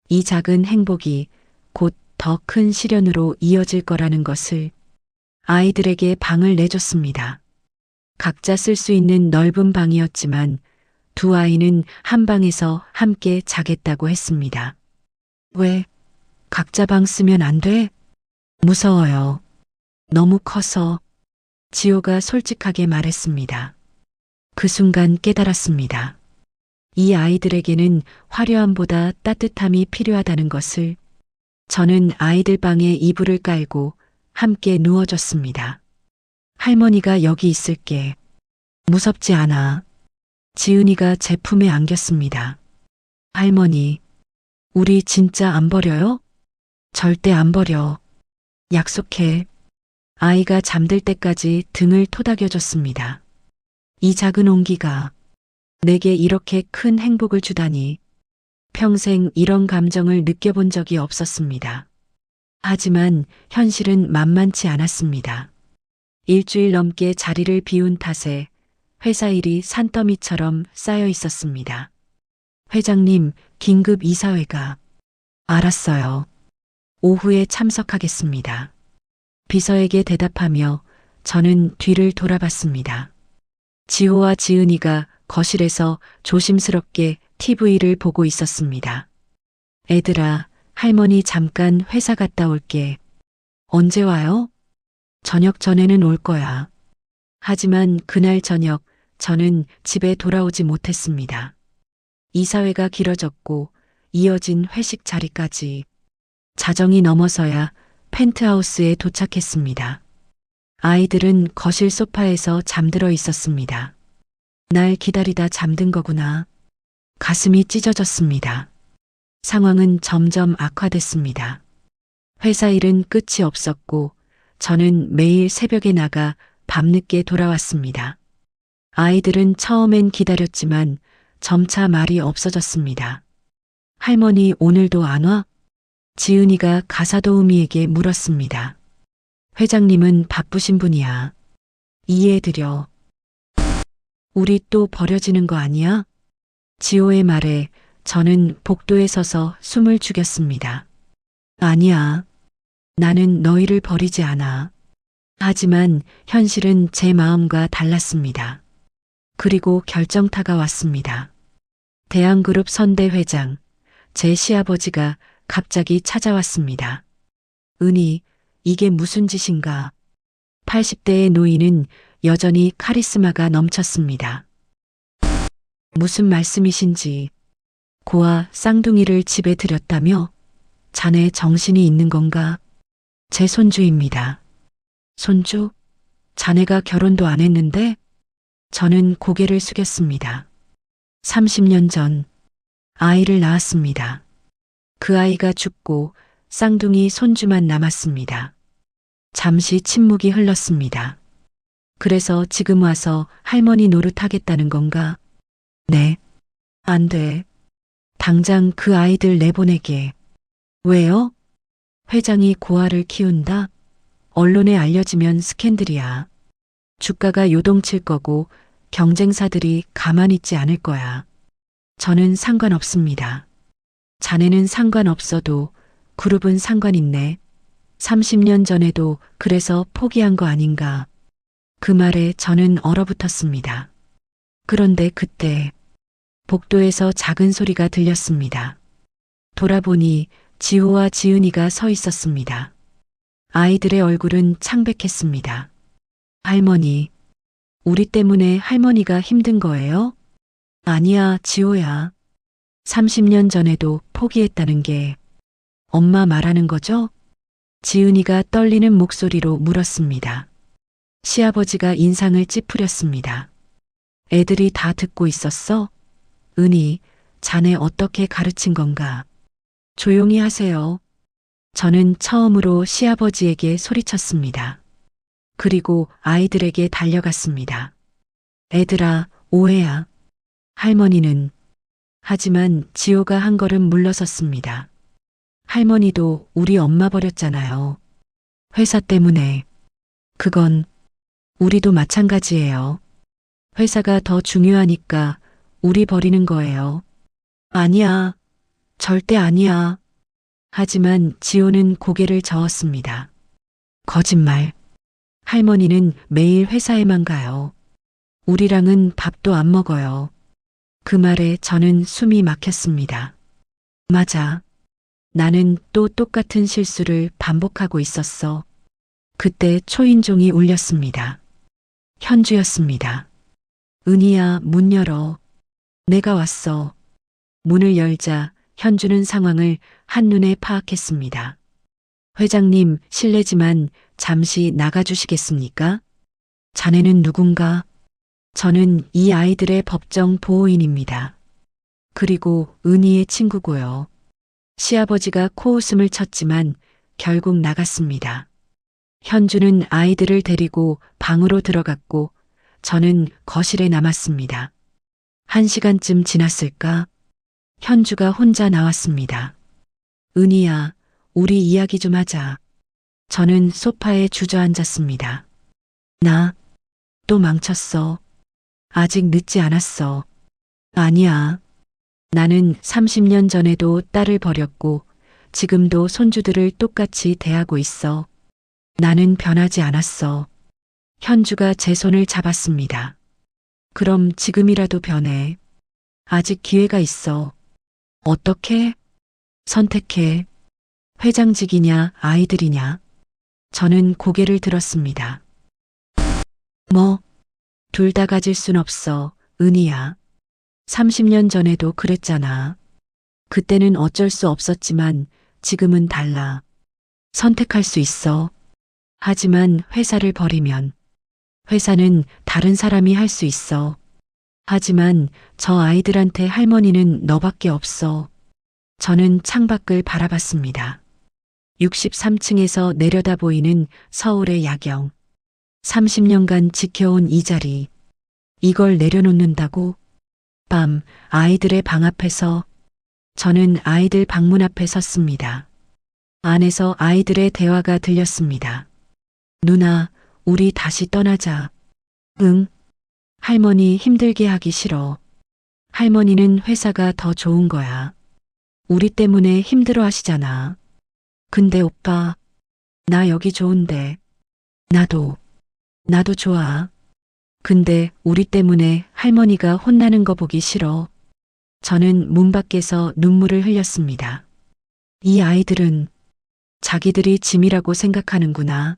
이 작은 행복이 곧 더 큰 시련으로 이어질 거라는 것을. 아이들에게 방을 내줬습니다. 각자 쓸 수 있는 넓은 방이었지만 두 아이는 한 방에서 함께 자겠다고 했습니다. 왜? 각자 방 쓰면 안 돼? 무서워요. 너무 커서. 지호가 솔직하게 말했습니다. 그 순간 깨달았습니다. 이 아이들에게는 화려함보다 따뜻함이 필요하다는 것을. 저는 아이들 방에 이불을 깔고 함께 누워줬습니다. 할머니가 여기 있을게. 무섭지 않아. 지은이가 제 품에 안겼습니다. 할머니, 우리 진짜 안 버려요? 절대 안 버려. 약속해. 아이가 잠들 때까지 등을 토닥여줬습니다. 이 작은 온기가 내게 이렇게 큰 행복을 주다니. 평생 이런 감정을 느껴본 적이 없었습니다. 하지만 현실은 만만치 않았습니다. 일주일 넘게 자리를 비운 탓에 회사 일이 산더미처럼 쌓여 있었습니다. 회장님, 긴급 이사회가. 알았어요. 오후에 참석하겠습니다. 비서에게 대답하며 저는 뒤를 돌아봤습니다. 지호와 지은이가 거실에서 조심스럽게 TV를 보고 있었습니다. 애들아, 할머니 잠깐 회사 갔다 올게. 언제 와요? 저녁 전에는 올 거야. 하지만 그날 저녁 저는 집에 돌아오지 못했습니다. 이사회가 길어졌고 이어진 회식 자리까지. 자정이 넘어서야 펜트하우스에 도착했습니다. 아이들은 거실 소파에서 잠들어 있었습니다. 날 기다리다 잠든 거구나. 가슴이 찢어졌습니다. 상황은 점점 악화됐습니다. 회사 일은 끝이 없었고 저는 매일 새벽에 나가 밤늦게 돌아왔습니다. 아이들은 처음엔 기다렸지만 점차 말이 없어졌습니다. 할머니 오늘도 안 와? 지은이가 가사도우미에게 물었습니다. 회장님은 바쁘신 분이야. 이해해드려. 우리 또 버려지는 거 아니야? 지호의 말에 저는 복도에 서서 숨을 죽였습니다. 아니야. 나는 너희를 버리지 않아. 하지만 현실은 제 마음과 달랐습니다. 그리고 결정타가 왔습니다. 대한그룹 선대 회장, 제 시아버지가 갑자기 찾아왔습니다. 은희, 이게 무슨 짓인가? 80대의 노인은 여전히 카리스마가 넘쳤습니다. 무슨 말씀이신지. 고아 쌍둥이를 집에 들였다며? 자네 정신이 있는 건가? 제 손주입니다. 손주? 자네가 결혼도 안 했는데? 저는 고개를 숙였습니다. 30년 전 아이를 낳았습니다. 그 아이가 죽고 쌍둥이 손주만 남았습니다. 잠시 침묵이 흘렀습니다. 그래서 지금 와서 할머니 노릇하겠다는 건가? 네. 안 돼. 당장 그 아이들 내보내게. 왜요? 회장이 고아를 키운다? 언론에 알려지면 스캔들이야. 주가가 요동칠 거고 경쟁사들이 가만히 있지 않을 거야. 저는 상관없습니다. 자네는 상관없어도 그룹은 상관있네. 30년 전에도 그래서 포기한 거 아닌가. 그 말에 저는 얼어붙었습니다. 그런데 그때 복도에서 작은 소리가 들렸습니다. 돌아보니 지호와 지은이가 서 있었습니다. 아이들의 얼굴은 창백했습니다. 할머니, 우리 때문에 할머니가 힘든 거예요? 아니야, 지호야. 30년 전에도 포기했다는 게 엄마 말하는 거죠? 지은이가 떨리는 목소리로 물었습니다. 시아버지가 인상을 찌푸렸습니다. 애들이 다 듣고 있었어? 은희, 자네 어떻게 가르친 건가? 조용히 하세요. 저는 처음으로 시아버지에게 소리쳤습니다. 그리고 아이들에게 달려갔습니다. 애들아, 오해야. 할머니는. 하지만 지호가 한 걸음 물러섰습니다. 할머니도 우리 엄마 버렸잖아요. 회사 때문에. 그건 우리도 마찬가지예요. 회사가 더 중요하니까 우리 버리는 거예요. 아니야. 절대 아니야. 하지만 지호는 고개를 저었습니다. 거짓말. 할머니는 매일 회사에만 가요. 우리랑은 밥도 안 먹어요. 그 말에 저는 숨이 막혔습니다. 맞아. 나는 또 똑같은 실수를 반복하고 있었어. 그때 초인종이 울렸습니다. 현주였습니다. 은희야, 문 열어. 내가 왔어. 문을 열자 현주는 상황을 한눈에 파악했습니다. 회장님, 실례지만 잠시 나가주시겠습니까? 자네는 누군가? 저는 이 아이들의 법정 보호인입니다. 그리고 은희의 친구고요. 시아버지가 코웃음을 쳤지만 결국 나갔습니다. 현주는 아이들을 데리고 방으로 들어갔고 저는 거실에 남았습니다. 1시간쯤 지났을까? 현주가 혼자 나왔습니다. 은희야, 우리 이야기 좀 하자. 저는 소파에 주저앉았습니다. 나 또 망쳤어. 아직 늦지 않았어. 아니야. 나는 30년 전에도 딸을 버렸고 지금도 손주들을 똑같이 대하고 있어. 나는 변하지 않았어. 현주가 제 손을 잡았습니다. 그럼 지금이라도 변해. 아직 기회가 있어. 어떻게? 선택해. 회장직이냐, 아이들이냐. 저는 고개를 들었습니다. 뭐, 둘 다 가질 순 없어, 은희야. 30년 전에도 그랬잖아. 그때는 어쩔 수 없었지만 지금은 달라. 선택할 수 있어. 하지만 회사를 버리면 회사는 다른 사람이 할 수 있어. 하지만 저 아이들한테 할머니는 너밖에 없어. 저는 창밖을 바라봤습니다. 63층에서 내려다 보이는 서울의 야경. 30년간 지켜온 이 자리. 이걸 내려놓는다고? 밤 아이들의 방 앞에서 저는 아이들 방문 앞에 섰습니다. 안에서 아이들의 대화가 들렸습니다. 누나, 우리 다시 떠나자. 응. 할머니 힘들게 하기 싫어. 할머니는 회사가 더 좋은 거야. 우리 때문에 힘들어 하시잖아. 근데 오빠, 나 여기 좋은데. 나도 좋아. 근데 우리 때문에 할머니가 혼나는 거 보기 싫어. 저는 문 밖에서 눈물을 흘렸습니다. 이 아이들은 자기들이 짐이라고 생각하는구나.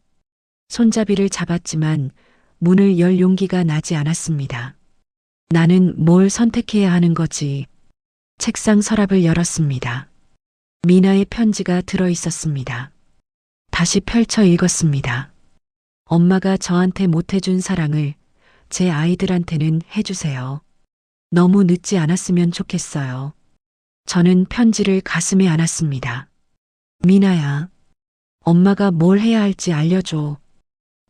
손잡이를 잡았지만 문을 열 용기가 나지 않았습니다. 나는 뭘 선택해야 하는 거지. 책상 서랍을 열었습니다. 미나의 편지가 들어 있었습니다. 다시 펼쳐 읽었습니다. 엄마가 저한테 못해준 사랑을 제 아이들한테는 해주세요. 너무 늦지 않았으면 좋겠어요. 저는 편지를 가슴에 안았습니다. 미나야, 엄마가 뭘 해야 할지 알려줘.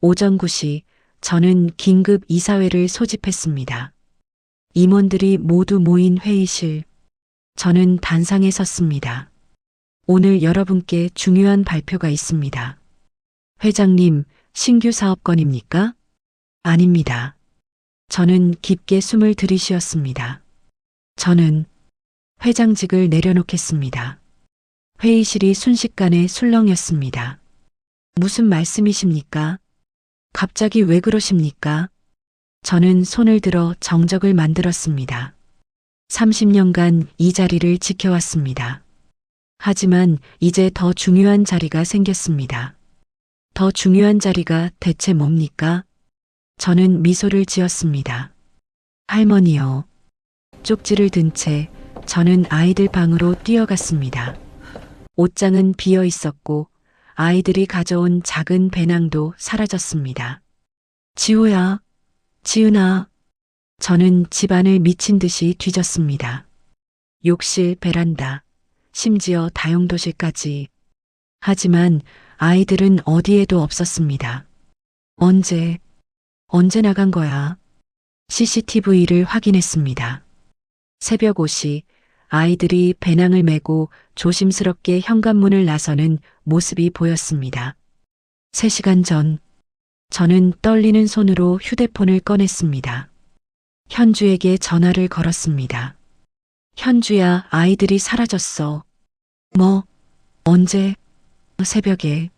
오전 9시 저는 긴급 이사회를 소집했습니다. 임원들이 모두 모인 회의실. 저는 단상에 섰습니다. 오늘 여러분께 중요한 발표가 있습니다. 회장님, 신규 사업 건입니까? 아닙니다. 저는 깊게 숨을 들이쉬었습니다. 저는 회장직을 내려놓겠습니다. 회의실이 순식간에 술렁였습니다. 무슨 말씀이십니까? 갑자기 왜 그러십니까? 저는 손을 들어 정적을 만들었습니다. 30년간 이 자리를 지켜왔습니다. 하지만 이제 더 중요한 자리가 생겼습니다. 더 중요한 자리가 대체 뭡니까? 저는 미소를 지었습니다. 할머니요. 쪽지를 든 채 저는 아이들 방으로 뛰어갔습니다. 옷장은 비어 있었고 아이들이 가져온 작은 배낭도 사라졌습니다. 지호야, 지은아. 저는 집안을 미친 듯이 뒤졌습니다. 욕실, 베란다, 심지어 다용도실까지. 하지만 아이들은 어디에도 없었습니다. 언제 나간 거야? CCTV를 확인했습니다. 새벽 5시 아이들이 배낭을 메고 조심스럽게 현관문을 나서는 모습이 보였습니다. 3시간 전, 저는 떨리는 손으로 휴대폰을 꺼냈습니다. 현주에게 전화를 걸었습니다. 현주야, 아이들이 사라졌어. 뭐, 언제? 새벽에.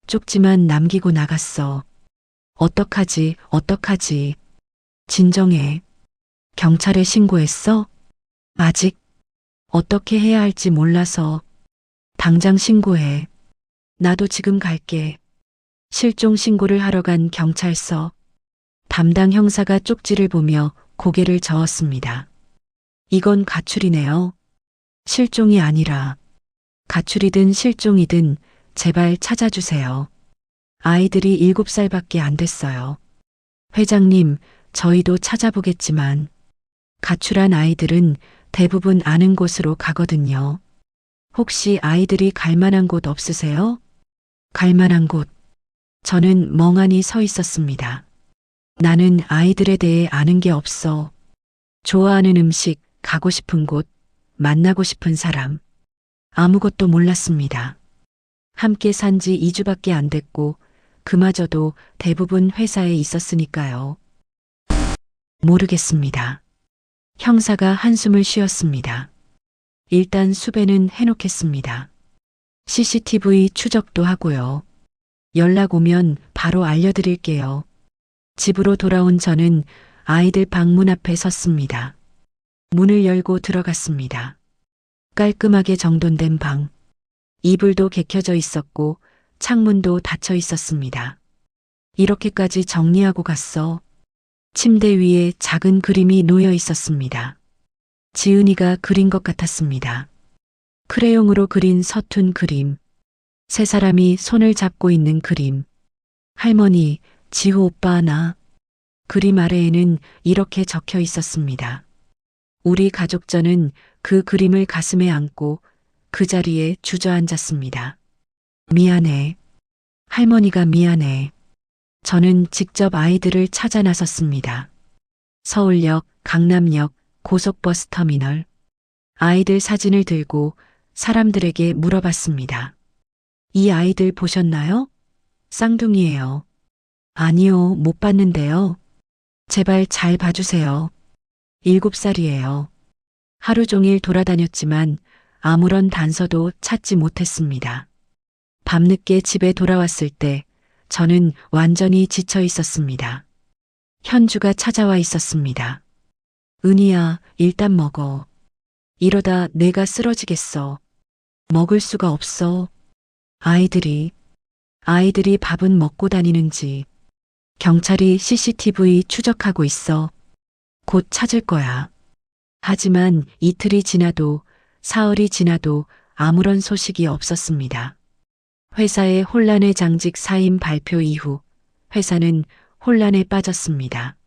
쪽지만 남기고 나갔어. 어떡하지? 진정해. 경찰에 신고했어? 아직. 어떻게 해야 할지 몰라서. 당장 신고해. 나도 지금 갈게. 실종 신고를 하러 간 경찰서. 담당 형사가 쪽지를 보며 고개를 저었습니다. 이건 가출이네요. 실종이 아니라. 가출이든 실종이든 제발 찾아주세요. 아이들이 7살밖에 안 됐어요. 회장님, 저희도 찾아보겠지만 가출한 아이들은 대부분 아는 곳으로 가거든요. 혹시 아이들이 갈 만한 곳 없으세요? 갈 만한 곳. 저는 멍하니 서 있었습니다. 나는 아이들에 대해 아는 게 없어. 좋아하는 음식, 가고 싶은 곳, 만나고 싶은 사람. 아무것도 몰랐습니다. 함께 산 지 2주밖에 안 됐고 그마저도 대부분 회사에 있었으니까요. 모르겠습니다. 형사가 한숨을 쉬었습니다. 일단 수배는 해놓겠습니다. CCTV 추적도 하고요. 연락 오면 바로 알려드릴게요. 집으로 돌아온 저는 아이들 방문 앞에 섰습니다. 문을 열고 들어갔습니다. 깔끔하게 정돈된 방. 이불도 개켜져 있었고 창문도 닫혀 있었습니다. 이렇게까지 정리하고 갔어. 침대 위에 작은 그림이 놓여 있었습니다. 지은이가 그린 것 같았습니다. 크레용으로 그린 서툰 그림. 세 사람이 손을 잡고 있는 그림. 할머니, 지호 오빠 나. 그림 아래에는 이렇게 적혀 있었습니다. 우리 가족전은 그 그림을 가슴에 안고 그 자리에 주저앉았습니다. 미안해. 할머니가 미안해. 저는 직접 아이들을 찾아 나섰습니다. 서울역, 강남역, 고속버스 터미널. 아이들 사진을 들고 사람들에게 물어봤습니다. 이 아이들 보셨나요? 쌍둥이에요. 아니요, 못 봤는데요. 제발 잘 봐주세요. 7살이에요. 하루 종일 돌아다녔지만 아무런 단서도 찾지 못했습니다. 밤늦게 집에 돌아왔을 때 저는 완전히 지쳐 있었습니다. 현주가 찾아와 있었습니다. 은희야, 일단 먹어. 이러다 내가 쓰러지겠어. 먹을 수가 없어. 아이들이 밥은 먹고 다니는지. 경찰이 CCTV 추적하고 있어. 곧 찾을 거야. 하지만 이틀이 지나도 사흘이 지나도 아무런 소식이 없었습니다. 회사의 혼란의 장직 사임 발표 이후 회사는 혼란에 빠졌습니다.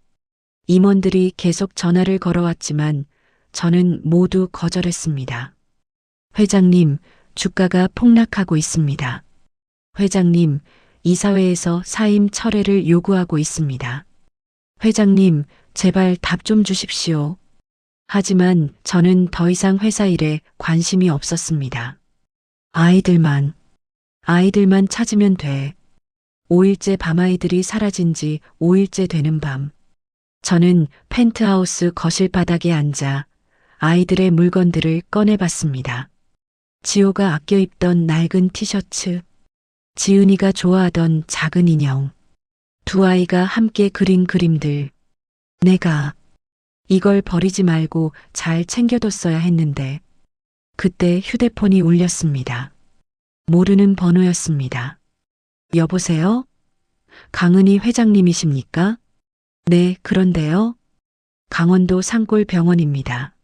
임원들이 계속 전화를 걸어왔지만 저는 모두 거절했습니다. 회장님, 주가가 폭락하고 있습니다. 회장님, 이사회에서 사임 철회를 요구하고 있습니다. 회장님, 제발 답 좀 주십시오. 하지만 저는 더 이상 회사 일에 관심이 없었습니다. 아이들만 찾으면 돼. 5일째 밤아이들이 사라진 지 5일째 되는 밤. 저는 펜트하우스 거실 바닥에 앉아 아이들의 물건들을 꺼내봤습니다. 지호가 아껴 입던 낡은 티셔츠, 지은이가 좋아하던 작은 인형, 두 아이가 함께 그린 그림들. 내가 이걸 버리지 말고 잘 챙겨뒀어야 했는데 그때 휴대폰이 울렸습니다. 모르는 번호였습니다. 여보세요? 강은희 회장님이십니까? 네, 그런데요. 강원도 산골병원입니다.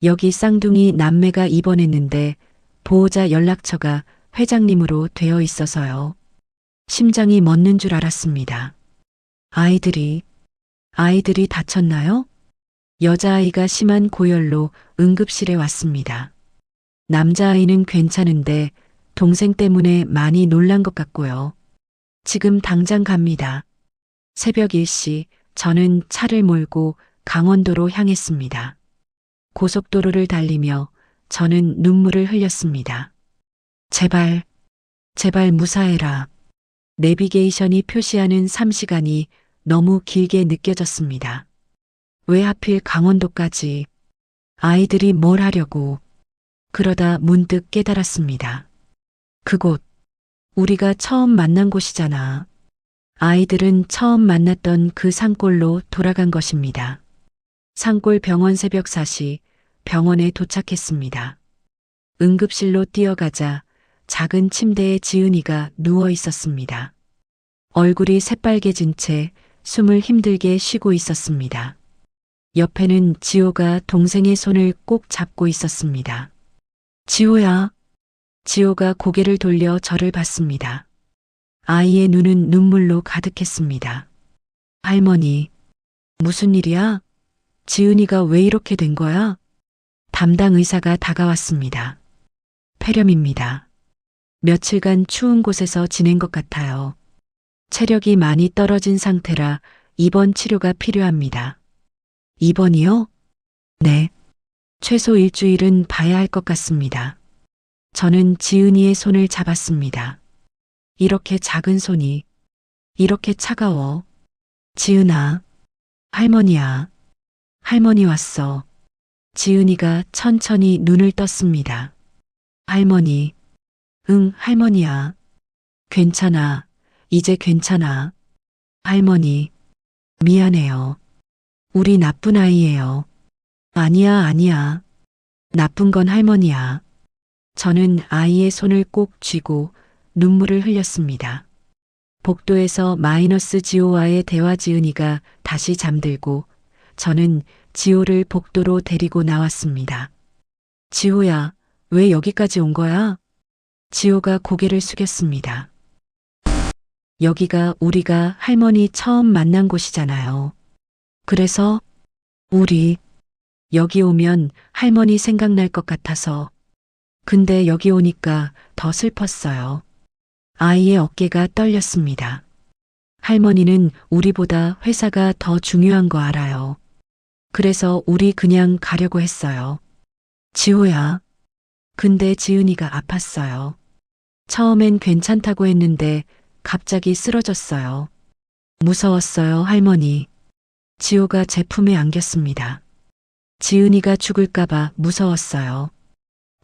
여기 쌍둥이 남매가 입원했는데 보호자 연락처가 회장님으로 되어 있어서요. 심장이 멎는 줄 알았습니다. 아이들이 다쳤나요? 여자아이가 심한 고열로 응급실에 왔습니다. 남자아이는 괜찮은데 동생 때문에 많이 놀란 것 같고요. 지금 당장 갑니다. 새벽 1시 저는 차를 몰고 강원도로 향했습니다. 고속도로를 달리며 저는 눈물을 흘렸습니다. 제발, 제발 무사해라. 내비게이션이 표시하는 3시간이 너무 길게 느껴졌습니다. 왜 하필 강원도까지? 아이들이 뭘 하려고? 그러다 문득 깨달았습니다. 그곳, 우리가 처음 만난 곳이잖아. 아이들은 처음 만났던 그 산골로 돌아간 것입니다. 산골 병원 새벽 4시 병원에 도착했습니다. 응급실로 뛰어가자 작은 침대에 지은이가 누워 있었습니다. 얼굴이 새빨개진 채 숨을 힘들게 쉬고 있었습니다. 옆에는 지호가 동생의 손을 꼭 잡고 있었습니다. 지호야. 지호가 고개를 돌려 저를 봤습니다. 아이의 눈은 눈물로 가득했습니다. 할머니, 무슨 일이야? 지은이가 왜 이렇게 된 거야? 담당 의사가 다가왔습니다. 폐렴입니다. 며칠간 추운 곳에서 지낸 것 같아요. 체력이 많이 떨어진 상태라 입원 치료가 필요합니다. 입원이요? 네. 최소 일주일은 봐야 할 것 같습니다. 저는 지은이의 손을 잡았습니다. 이렇게 작은 손이, 이렇게 차가워. 지은아, 할머니야. 할머니 왔어. 지은이가 천천히 눈을 떴습니다. 할머니, 응, 할머니야. 괜찮아. 이제 괜찮아. 할머니, 미안해요. 우리 나쁜 아이예요. 아니야, 아니야. 나쁜 건 할머니야. 저는 아이의 손을 꼭 쥐고 눈물을 흘렸습니다. 복도에서 마이너스 지호와의 대화 지은이가 다시 잠들고 저는 지호를 복도로 데리고 나왔습니다. 지호야, 왜 여기까지 온 거야? 지호가 고개를 숙였습니다. 여기가 우리가 할머니 처음 만난 곳이잖아요. 그래서 우리 여기 오면 할머니 생각날 것 같아서. 근데 여기 오니까 더 슬펐어요. 아이의 어깨가 떨렸습니다. 할머니는 우리보다 회사가 더 중요한 거 알아요. 그래서 우리 그냥 가려고 했어요. 지호야. 근데 지은이가 아팠어요. 처음엔 괜찮다고 했는데 갑자기 쓰러졌어요. 무서웠어요, 할머니. 지호가 제 품에 안겼습니다. 지은이가 죽을까봐 무서웠어요.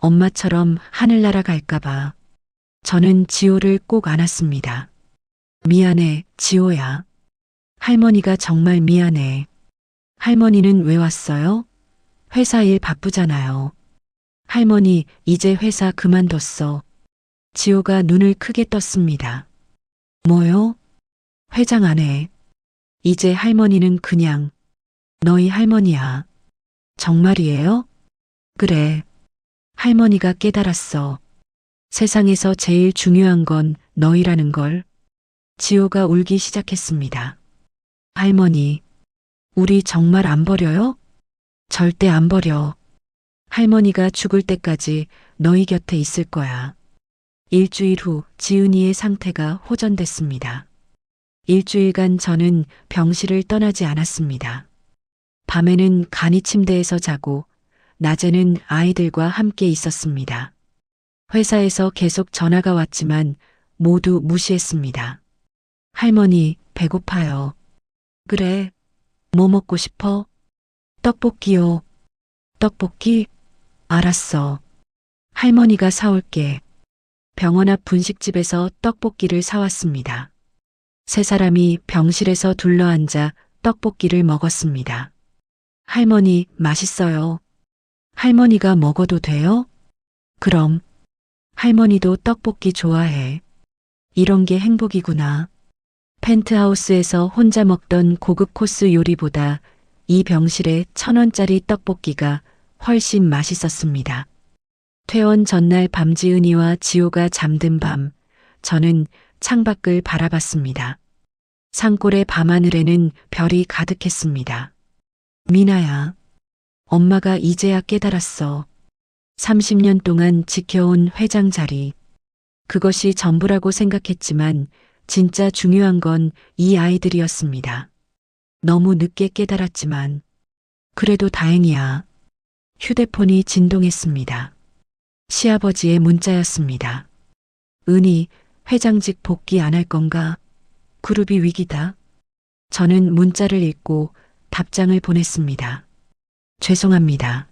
엄마처럼 하늘 날아갈까봐. 저는 지호를 꼭 안았습니다. 미안해, 지호야. 할머니가 정말 미안해. 할머니는 왜 왔어요? 회사 일 바쁘잖아요. 할머니, 이제 회사 그만뒀어. 지호가 눈을 크게 떴습니다. 뭐요? 회장 안 해. 이제 할머니는 그냥 너희 할머니야. 정말이에요? 그래. 할머니가 깨달았어. 세상에서 제일 중요한 건 너희라는 걸. 지호가 울기 시작했습니다. 할머니, 우리 정말 안 버려요? 절대 안 버려. 할머니가 죽을 때까지 너희 곁에 있을 거야. 일주일 후 지은이의 상태가 호전됐습니다. 일주일간 저는 병실을 떠나지 않았습니다. 밤에는 간이 침대에서 자고 낮에는 아이들과 함께 있었습니다. 회사에서 계속 전화가 왔지만 모두 무시했습니다. 할머니, 배고파요. 그래. 뭐 먹고 싶어? 떡볶이요. 떡볶이? 알았어. 할머니가 사올게. 병원 앞 분식집에서 떡볶이를 사왔습니다. 세 사람이 병실에서 둘러앉아 떡볶이를 먹었습니다. 할머니, 맛있어요. 할머니가 먹어도 돼요? 그럼. 할머니도 떡볶이 좋아해. 이런 게 행복이구나. 펜트하우스에서 혼자 먹던 고급 코스 요리보다 이 병실의 1,000원짜리 떡볶이가 훨씬 맛있었습니다. 퇴원 전날 밤지은이와 지호가 잠든 밤, 저는 창밖을 바라봤습니다. 산골의 밤하늘에는 별이 가득했습니다. 미나야, 엄마가 이제야 깨달았어. 30년 동안 지켜온 회장 자리. 그것이 전부라고 생각했지만 진짜 중요한 건 이 아이들이었습니다. 너무 늦게 깨달았지만 그래도 다행이야. 휴대폰이 진동했습니다. 시아버지의 문자였습니다. 은희, 회장직 복귀 안 할 건가? 그룹이 위기다. 저는 문자를 읽고 답장을 보냈습니다. 죄송합니다.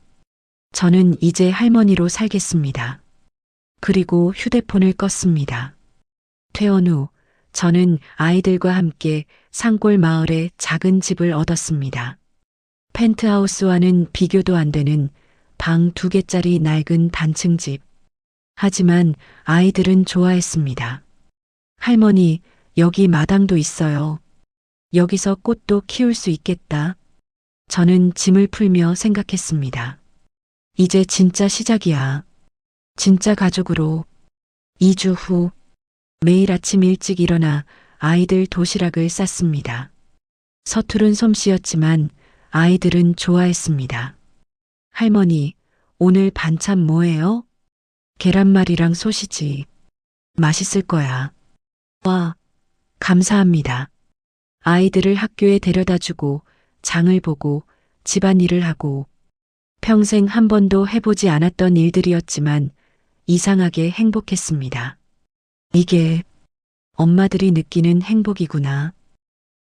저는 이제 할머니로 살겠습니다. 그리고 휴대폰을 껐습니다. 퇴원 후 저는 아이들과 함께 산골 마을에 작은 집을 얻었습니다. 펜트하우스와는 비교도 안 되는 방 2개짜리 낡은 단층 집. 하지만 아이들은 좋아했습니다. 할머니, 여기 마당도 있어요. 여기서 꽃도 키울 수 있겠다. 저는 짐을 풀며 생각했습니다. 이제 진짜 시작이야. 진짜 가족으로. 2주 후 매일 아침 일찍 일어나 아이들 도시락을 쌌습니다. 서투른 솜씨였지만 아이들은 좋아했습니다. 할머니, 오늘 반찬 뭐예요? 계란말이랑 소시지. 맛있을 거야. 와, 감사합니다. 아이들을 학교에 데려다 주고 장을 보고 집안일을 하고 평생 한 번도 해보지 않았던 일들이었지만 이상하게 행복했습니다. 이게 엄마들이 느끼는 행복이구나.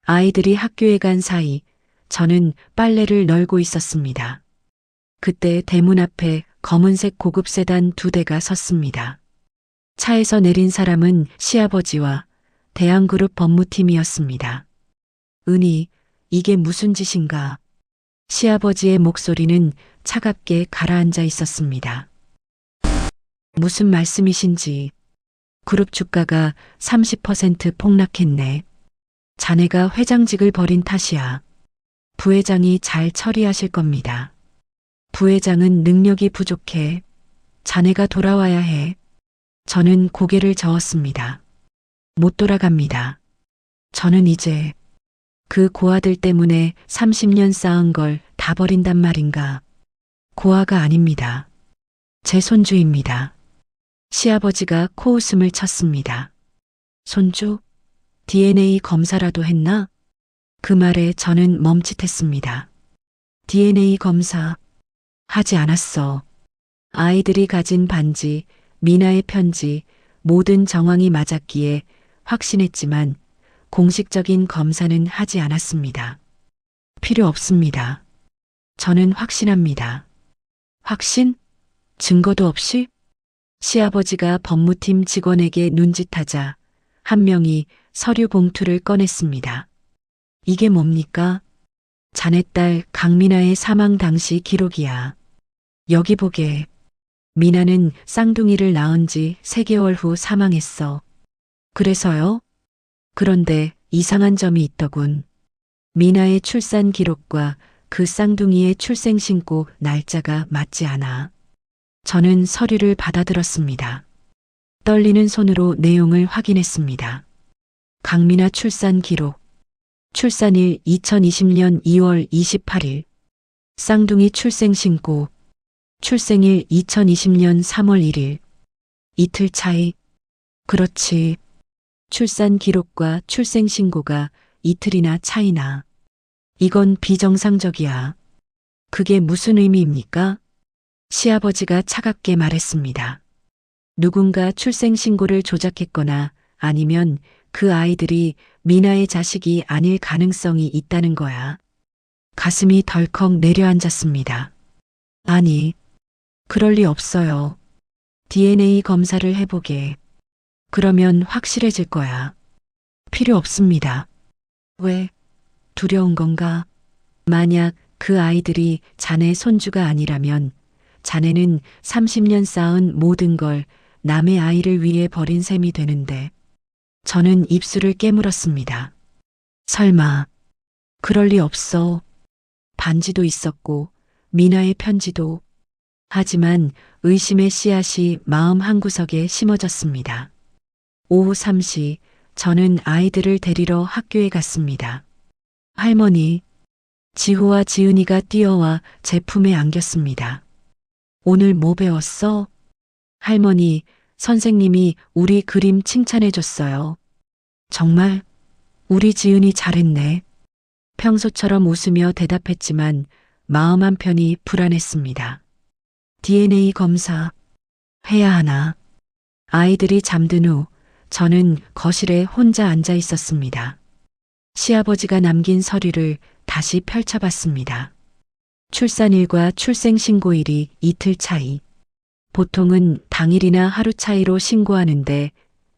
아이들이 학교에 간 사이 저는 빨래를 널고 있었습니다. 그때 대문 앞에 검은색 고급 세단 2대가 섰습니다. 차에서 내린 사람은 시아버지와 대한그룹 법무팀이었습니다. 은희, 이게 무슨 짓인가? 시아버지의 목소리는 차갑게 가라앉아 있었습니다. 무슨 말씀이신지. 그룹 주가가 30% 폭락했네. 자네가 회장직을 버린 탓이야. 부회장이 잘 처리하실 겁니다. 부회장은 능력이 부족해. 자네가 돌아와야 해. 저는 고개를 저었습니다. 못 돌아갑니다. 저는 이제 그 고아들 때문에 30년 쌓은 걸 다 버린단 말인가. 고아가 아닙니다. 제 손주입니다. 시아버지가 코웃음을 쳤습니다. 손주? DNA 검사라도 했나? 그 말에 저는 멈칫했습니다. DNA 검사 하지 않았어. 아이들이 가진 반지, 미나의 편지, 모든 정황이 맞았기에 확신했지만 공식적인 검사는 하지 않았습니다. 필요 없습니다. 저는 확신합니다. 확신? 증거도 없이? 시아버지가 법무팀 직원에게 눈짓하자 한 명이 서류 봉투를 꺼냈습니다. 이게 뭡니까? 자네 딸 강미나의 사망 당시 기록이야. 여기 보게. 미나는 쌍둥이를 낳은 지 3개월 후 사망했어. 그래서요? 그런데 이상한 점이 있더군. 미나의 출산 기록과 그 쌍둥이의 출생신고 날짜가 맞지 않아. 저는 서류를 받아들었습니다. 떨리는 손으로 내용을 확인했습니다. 강미나 출산 기록. 출산일 2020년 2월 28일. 쌍둥이 출생신고. 출생일 2020년 3월 1일. 이틀 차이. 그렇지. 출산 기록과 출생신고가 이틀이나 차이나. 이건 비정상적이야. 그게 무슨 의미입니까? 시아버지가 차갑게 말했습니다. 누군가 출생신고를 조작했거나 아니면 그 아이들이 미나의 자식이 아닐 가능성이 있다는 거야. 가슴이 덜컥 내려앉았습니다. 아니, 그럴 리 없어요. DNA 검사를 해보게. 그러면 확실해질 거야. 필요 없습니다. 왜? 두려운 건가? 만약 그 아이들이 자네 손주가 아니라면 자네는 30년 쌓은 모든 걸 남의 아이를 위해 버린 셈이 되는데. 저는 입술을 깨물었습니다. 설마. 그럴 리 없어. 반지도 있었고 미나의 편지도. 하지만 의심의 씨앗이 마음 한구석에 심어졌습니다. 오후 3시 저는 아이들을 데리러 학교에 갔습니다. 할머니, 지호와 지은이가 뛰어와 제 품에 안겼습니다. 오늘 뭐 배웠어? 할머니, 선생님이 우리 그림 칭찬해 줬어요. 정말? 우리 지은이 잘했네. 평소처럼 웃으며 대답했지만 마음 한편이 불안했습니다. DNA 검사 해야 하나? 아이들이 잠든 후 저는 거실에 혼자 앉아 있었습니다. 시아버지가 남긴 서류를 다시 펼쳐봤습니다. 출산일과 출생신고일이 이틀 차이. 보통은 당일이나 하루 차이로 신고하는데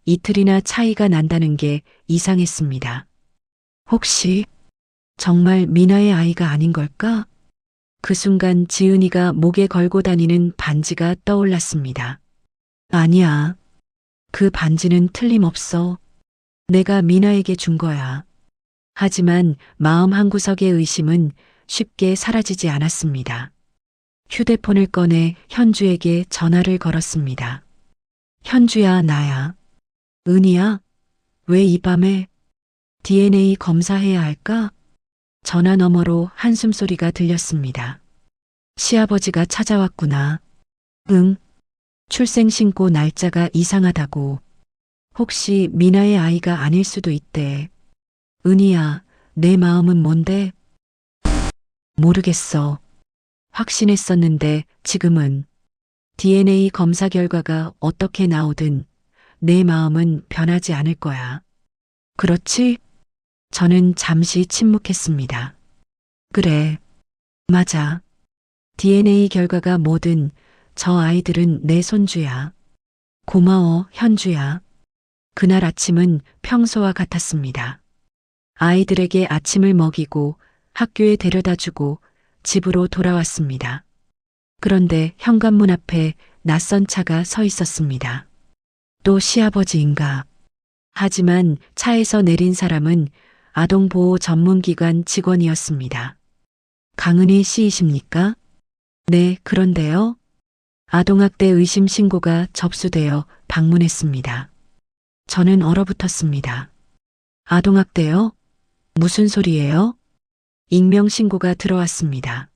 이틀이나 차이가 난다는 게 이상했습니다. 혹시 정말 미나의 아이가 아닌 걸까? 그 순간 지은이가 목에 걸고 다니는 반지가 떠올랐습니다. 아니야. 그 반지는 틀림없어. 내가 미나에게 준 거야. 하지만 마음 한구석의 의심은 쉽게 사라지지 않았습니다. 휴대폰을 꺼내 현주에게 전화를 걸었습니다. 현주야, 나야. 은희야? 왜 이 밤에? DNA 검사해야 할까? 전화 너머로 한숨소리가 들렸습니다. 시아버지가 찾아왔구나. 응. 출생신고 날짜가 이상하다고. 혹시 미나의 아이가 아닐 수도 있대. 은희야, 내 마음은 뭔데? 모르겠어. 확신했었는데 지금은 DNA 검사 결과가 어떻게 나오든 내 마음은 변하지 않을 거야. 그렇지? 저는 잠시 침묵했습니다. 그래. 맞아. DNA 결과가 뭐든 저 아이들은 내 손주야. 고마워, 현주야. 그날 아침은 평소와 같았습니다. 아이들에게 아침을 먹이고 학교에 데려다 주고 집으로 돌아왔습니다. 그런데 현관문 앞에 낯선 차가 서 있었습니다. 또 시아버지인가? 하지만 차에서 내린 사람은 아동보호 전문기관 직원이었습니다. 강은희 씨이십니까? 네, 그런데요. 아동학대 의심 신고가 접수되어 방문했습니다. 저는 얼어붙었습니다. 아동학대요? 무슨 소리예요? 익명신고가 들어왔습니다.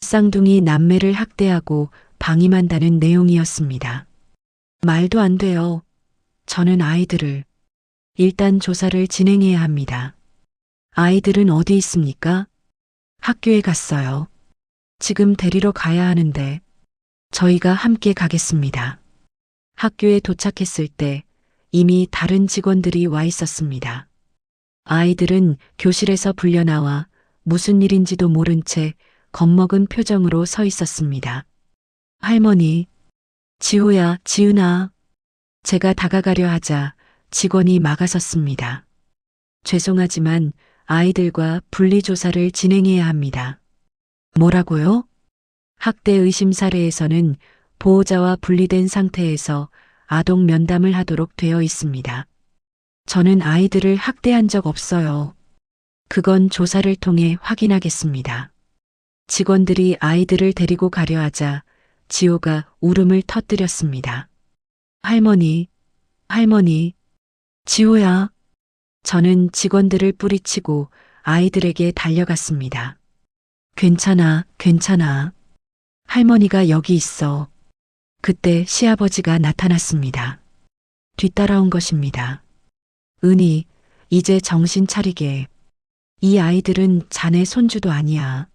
쌍둥이 남매를 학대하고 방임한다는 내용이었습니다. 말도 안 돼요. 저는 아이들을 일단 조사를 진행해야 합니다. 아이들은 어디 있습니까? 학교에 갔어요. 지금 데리러 가야 하는데 저희가 함께 가겠습니다. 학교에 도착했을 때 이미 다른 직원들이 와 있었습니다. 아이들은 교실에서 불려나와 무슨 일인지도 모른 채 겁먹은 표정으로 서 있었습니다. 할머니, 지호야, 지은아. 제가 다가가려 하자 직원이 막아섰습니다. 죄송하지만 아이들과 분리조사를 진행해야 합니다. 뭐라고요? 학대 의심 사례에서는 보호자와 분리된 상태에서 아동 면담을 하도록 되어 있습니다. 저는 아이들을 학대한 적 없어요. 그건 조사를 통해 확인하겠습니다. 직원들이 아이들을 데리고 가려 하자 지호가 울음을 터뜨렸습니다. 할머니, 할머니, 지호야. 저는 직원들을 뿌리치고 아이들에게 달려갔습니다. 괜찮아, 괜찮아. 할머니가 여기 있어. 그때 시아버지가 나타났습니다. 뒤따라온 것입니다. 은희, 이제 정신 차리게. 이 아이들은 자네 손주도 아니야.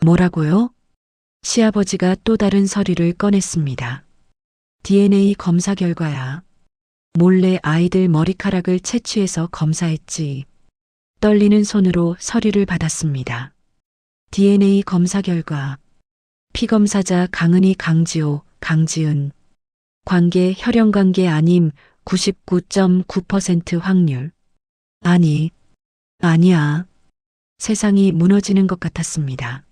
뭐라고요? 시아버지가 또 다른 서류를 꺼냈습니다. DNA 검사 결과야. 몰래 아이들 머리카락을 채취해서 검사했지. 떨리는 손으로 서류를 받았습니다. DNA 검사 결과. 피검사자 강은희, 강지호, 강지은. 관계 혈연관계 아님 99.9% 확률. 아니, 아니야. 세상이 무너지는 것 같았습니다.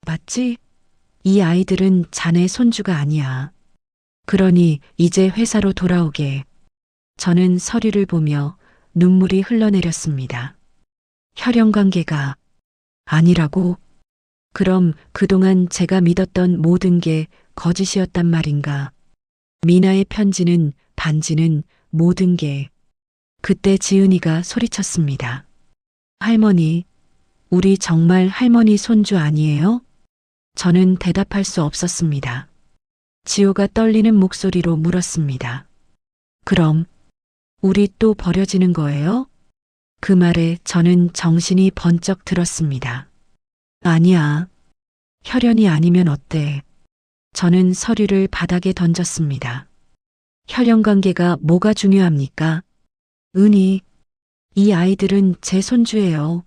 맞지? 이 아이들은 자네 손주가 아니야. 그러니 이제 회사로 돌아오게. 저는 서류를 보며 눈물이 흘러내렸습니다. 혈연관계가 아니라고? 그럼 그동안 제가 믿었던 모든 게 거짓이었단 말인가? 미나의 편지는, 반지는, 모든 게. 그때 지은이가 소리쳤습니다. 할머니, 우리 정말 할머니 손주 아니에요? 저는 대답할 수 없었습니다. 지호가 떨리는 목소리로 물었습니다. 그럼 우리 또 버려지는 거예요? 그 말에 저는 정신이 번쩍 들었습니다. 아니야. 혈연이 아니면 어때? 저는 서류를 바닥에 던졌습니다. 혈연 관계가 뭐가 중요합니까? 은희, 이 아이들은 제 손주예요.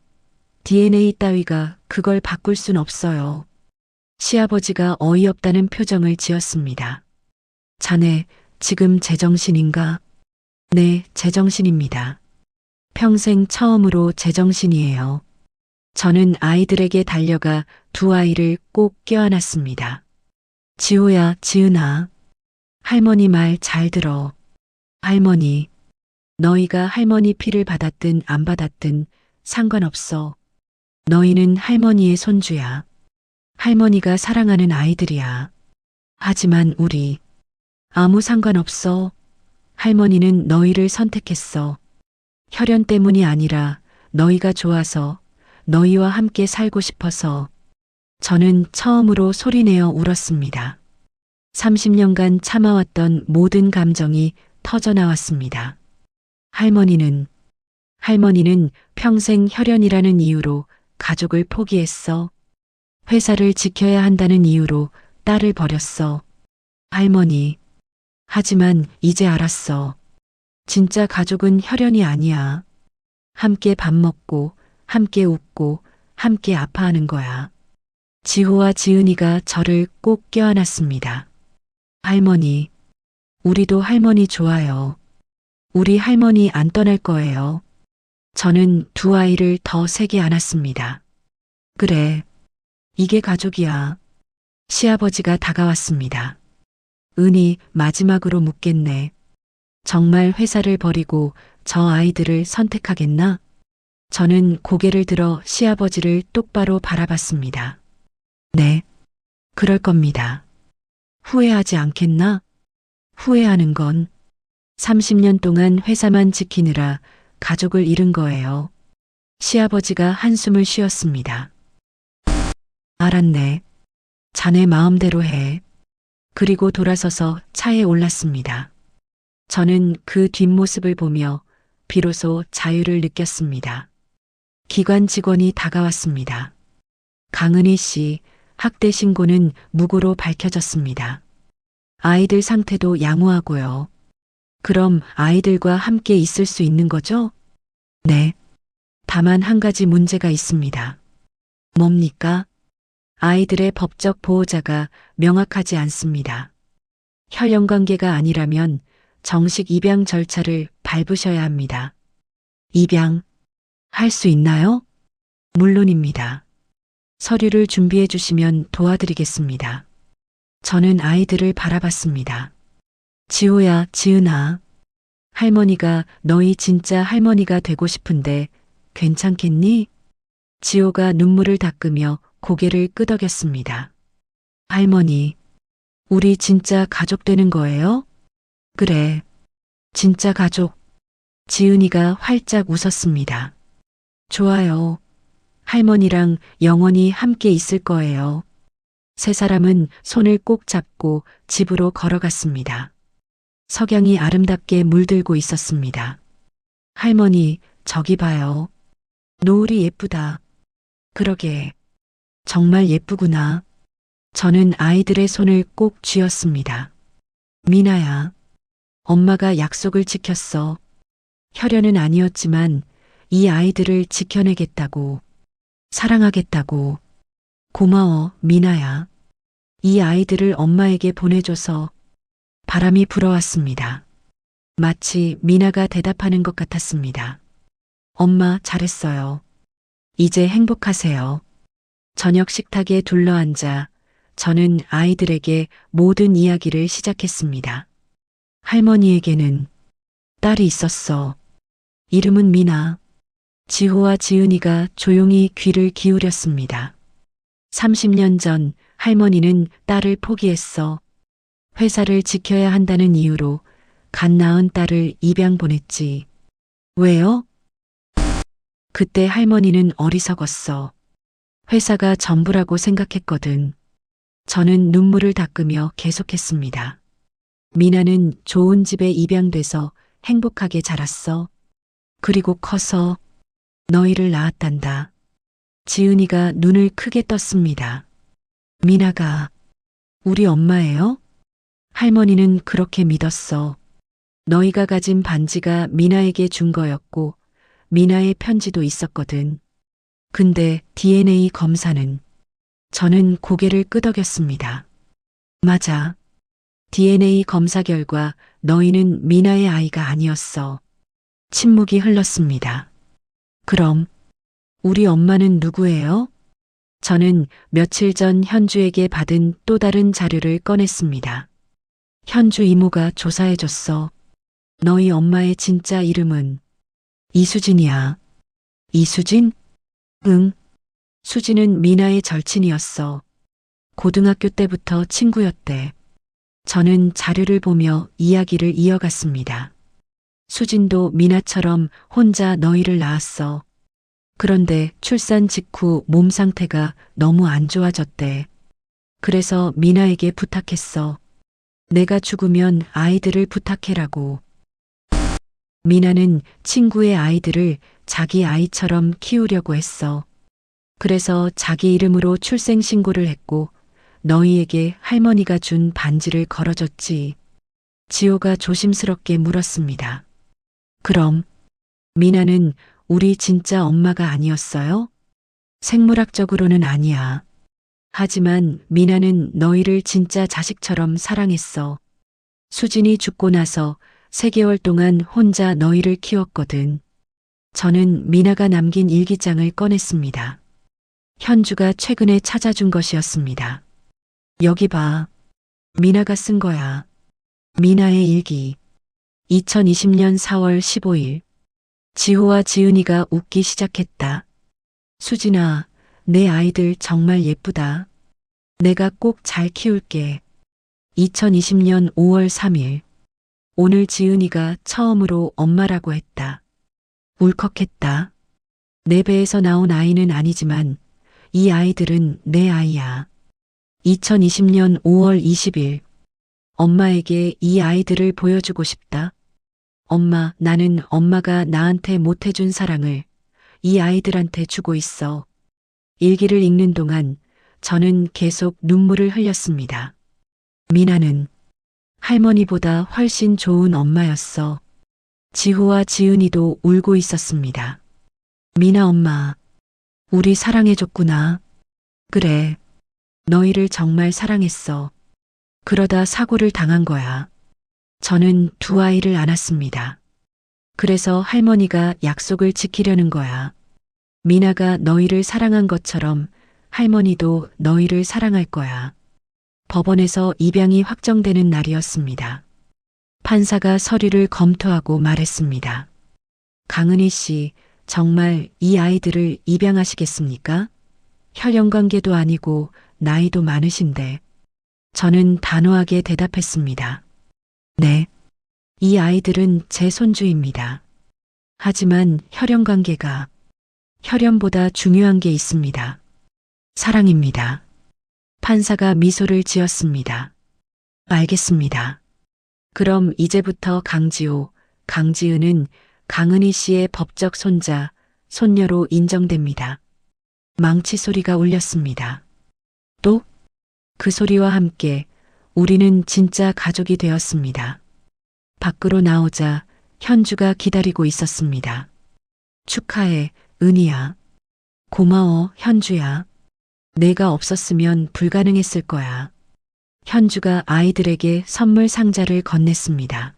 DNA 따위가 그걸 바꿀 순 없어요. 시아버지가 어이없다는 표정을 지었습니다. 자네, 지금 제정신인가? 네, 제정신입니다. 평생 처음으로 제정신이에요. 저는 아이들에게 달려가 두 아이를 꼭 껴안았습니다. 지호야, 지은아. 할머니 말 잘 들어. 할머니, 너희가 할머니 피를 받았든 안 받았든 상관없어. 너희는 할머니의 손주야. 할머니가 사랑하는 아이들이야. 하지만 우리 아무 상관없어. 할머니는 너희를 선택했어. 혈연 때문이 아니라 너희가 좋아서 너희와 함께 살고 싶어서. 저는 처음으로 소리내어 울었습니다. 30년간 참아왔던 모든 감정이 터져나왔습니다. 할머니는 평생 혈연이라는 이유로 가족을 포기했어. 회사를 지켜야 한다는 이유로 딸을 버렸어. 할머니. 하지만 이제 알았어. 진짜 가족은 혈연이 아니야. 함께 밥 먹고, 함께 웃고, 함께 아파하는 거야. 지호와 지은이가 저를 꼭 껴안았습니다. 할머니, 우리도 할머니 좋아요. 우리 할머니 안 떠날 거예요. 저는 두 아이를 더 세게 안았습니다. 그래, 이게 가족이야. 시아버지가 다가왔습니다. 은희, 마지막으로 묻겠네. 정말 회사를 버리고 저 아이들을 선택하겠나? 저는 고개를 들어 시아버지를 똑바로 바라봤습니다. 네, 그럴 겁니다. 후회하지 않겠나? 후회하는 건 30년 동안 회사만 지키느라 가족을 잃은 거예요. 시아버지가 한숨을 쉬었습니다. 알았네. 자네 마음대로 해. 그리고 돌아서서 차에 올랐습니다. 저는 그 뒷모습을 보며 비로소 자유를 느꼈습니다. 기관 직원이 다가왔습니다. 강은희 씨, 학대 신고는 무고로 밝혀졌습니다. 아이들 상태도 양호하고요. 그럼 아이들과 함께 있을 수 있는 거죠? 네. 다만 한 가지 문제가 있습니다. 뭡니까? 아이들의 법적 보호자가 명확하지 않습니다. 혈연 관계가 아니라면 정식 입양 절차를 밟으셔야 합니다. 입양 할 수 있나요? 물론입니다. 서류를 준비해 주시면 도와드리겠습니다. 저는 아이들을 바라봤습니다. 지호야, 지은아. 할머니가 너희 진짜 할머니가 되고 싶은데 괜찮겠니? 지호가 눈물을 닦으며 고개를 끄덕였습니다. 할머니, 우리 진짜 가족 되는 거예요? 그래, 진짜 가족. 지은이가 활짝 웃었습니다. 좋아요. 할머니랑 영원히 함께 있을 거예요. 세 사람은 손을 꼭 잡고 집으로 걸어갔습니다. 석양이 아름답게 물들고 있었습니다. 할머니, 저기 봐요. 노을이 예쁘다. 그러게, 정말 예쁘구나. 저는 아이들의 손을 꼭 쥐었습니다. 미나야, 엄마가 약속을 지켰어. 혈연은 아니었지만 이 아이들을 지켜내겠다고, 사랑하겠다고. 고마워, 미나야. 이 아이들을 엄마에게 보내줘서. 바람이 불어왔습니다. 마치 미나가 대답하는 것 같았습니다. 엄마, 잘했어요. 이제 행복하세요. 저녁 식탁에 둘러앉아 저는 아이들에게 모든 이야기를 시작했습니다. 할머니에게는 딸이 있었어. 이름은 미나. 지호와 지은이가 조용히 귀를 기울였습니다. 30년 전 할머니는 딸을 포기했어. 회사를 지켜야 한다는 이유로 갓 낳은 딸을 입양 보냈지. 왜요? 그때 할머니는 어리석었어. 회사가 전부라고 생각했거든. 저는 눈물을 닦으며 계속했습니다. 미나는 좋은 집에 입양돼서 행복하게 자랐어. 그리고 커서 너희를 낳았단다. 지은이가 눈을 크게 떴습니다. 미나가 우리 엄마예요? 할머니는 그렇게 믿었어. 너희가 가진 반지가 미나에게 준 거였고 미나의 편지도 있었거든. 근데 DNA 검사는 저는 고개를 끄덕였습니다. 맞아. DNA 검사 결과 너희는 미나의 아이가 아니었어. 침묵이 흘렀습니다. 그럼 우리 엄마는 누구예요? 저는 며칠 전 현주에게 받은 또 다른 자료를 꺼냈습니다. 현주 이모가 조사해줬어. 너희 엄마의 진짜 이름은 이수진이야. 이수진? 응. 수진은 미나의 절친이었어. 고등학교 때부터 친구였대. 저는 자료를 보며 이야기를 이어갔습니다. 수진도 미나처럼 혼자 너희를 낳았어. 그런데 출산 직후 몸 상태가 너무 안 좋아졌대. 그래서 미나에게 부탁했어. 내가 죽으면 아이들을 부탁해라고. 미나는 친구의 아이들을 자기 아이처럼 키우려고 했어. 그래서 자기 이름으로 출생신고를 했고 너희에게 할머니가 준 반지를 걸어줬지. 지호가 조심스럽게 물었습니다. 그럼 미나는 우리 진짜 엄마가 아니었어요? 생물학적으로는 아니야. 하지만 미나는 너희를 진짜 자식처럼 사랑했어. 수진이 죽고 나서 3개월 동안 혼자 너희를 키웠거든. 저는 미나가 남긴 일기장을 꺼냈습니다. 현주가 최근에 찾아준 것이었습니다. 여기 봐. 미나가 쓴 거야. 미나의 일기. 2020년 4월 15일. 지호와 지은이가 웃기 시작했다. 수진아, 내 아이들 정말 예쁘다. 내가 꼭 잘 키울게. 2020년 5월 3일. 오늘 지은이가 처음으로 엄마라고 했다. 울컥했다. 내 배에서 나온 아이는 아니지만 이 아이들은 내 아이야. 2020년 5월 20일. 엄마에게 이 아이들을 보여주고 싶다. 엄마, 나는 엄마가 나한테 못해준 사랑을 이 아이들한테 주고 있어. 일기를 읽는 동안 저는 계속 눈물을 흘렸습니다. 미나는 할머니보다 훨씬 좋은 엄마였어. 지호와 지은이도 울고 있었습니다. 미나 엄마, 우리 사랑해줬구나. 그래, 너희를 정말 사랑했어. 그러다 사고를 당한 거야. 저는 2 아이를 안았습니다. 그래서 할머니가 약속을 지키려는 거야. 미나가 너희를 사랑한 것처럼 할머니도 너희를 사랑할 거야. 법원에서 입양이 확정되는 날이었습니다. 판사가 서류를 검토하고 말했습니다. 강은희 씨, 정말 이 아이들을 입양하시겠습니까? 혈연관계도 아니고 나이도 많으신데. 저는 단호하게 대답했습니다. 네. 이 아이들은 제 손주입니다. 하지만 혈연관계가 혈연보다 중요한 게 있습니다. 사랑입니다. 판사가 미소를 지었습니다. 알겠습니다. 그럼 이제부터 강지호, 강지은은 강은희 씨의 법적 손자, 손녀로 인정됩니다. 망치 소리가 울렸습니다. 또 그 소리와 함께 우리는 진짜 가족이 되었습니다. 밖으로 나오자 현주가 기다리고 있었습니다. 축하해, 은희야. 고마워, 현주야. 내가 없었으면 불가능했을 거야. 현주가 아이들에게 선물 상자를 건넸습니다.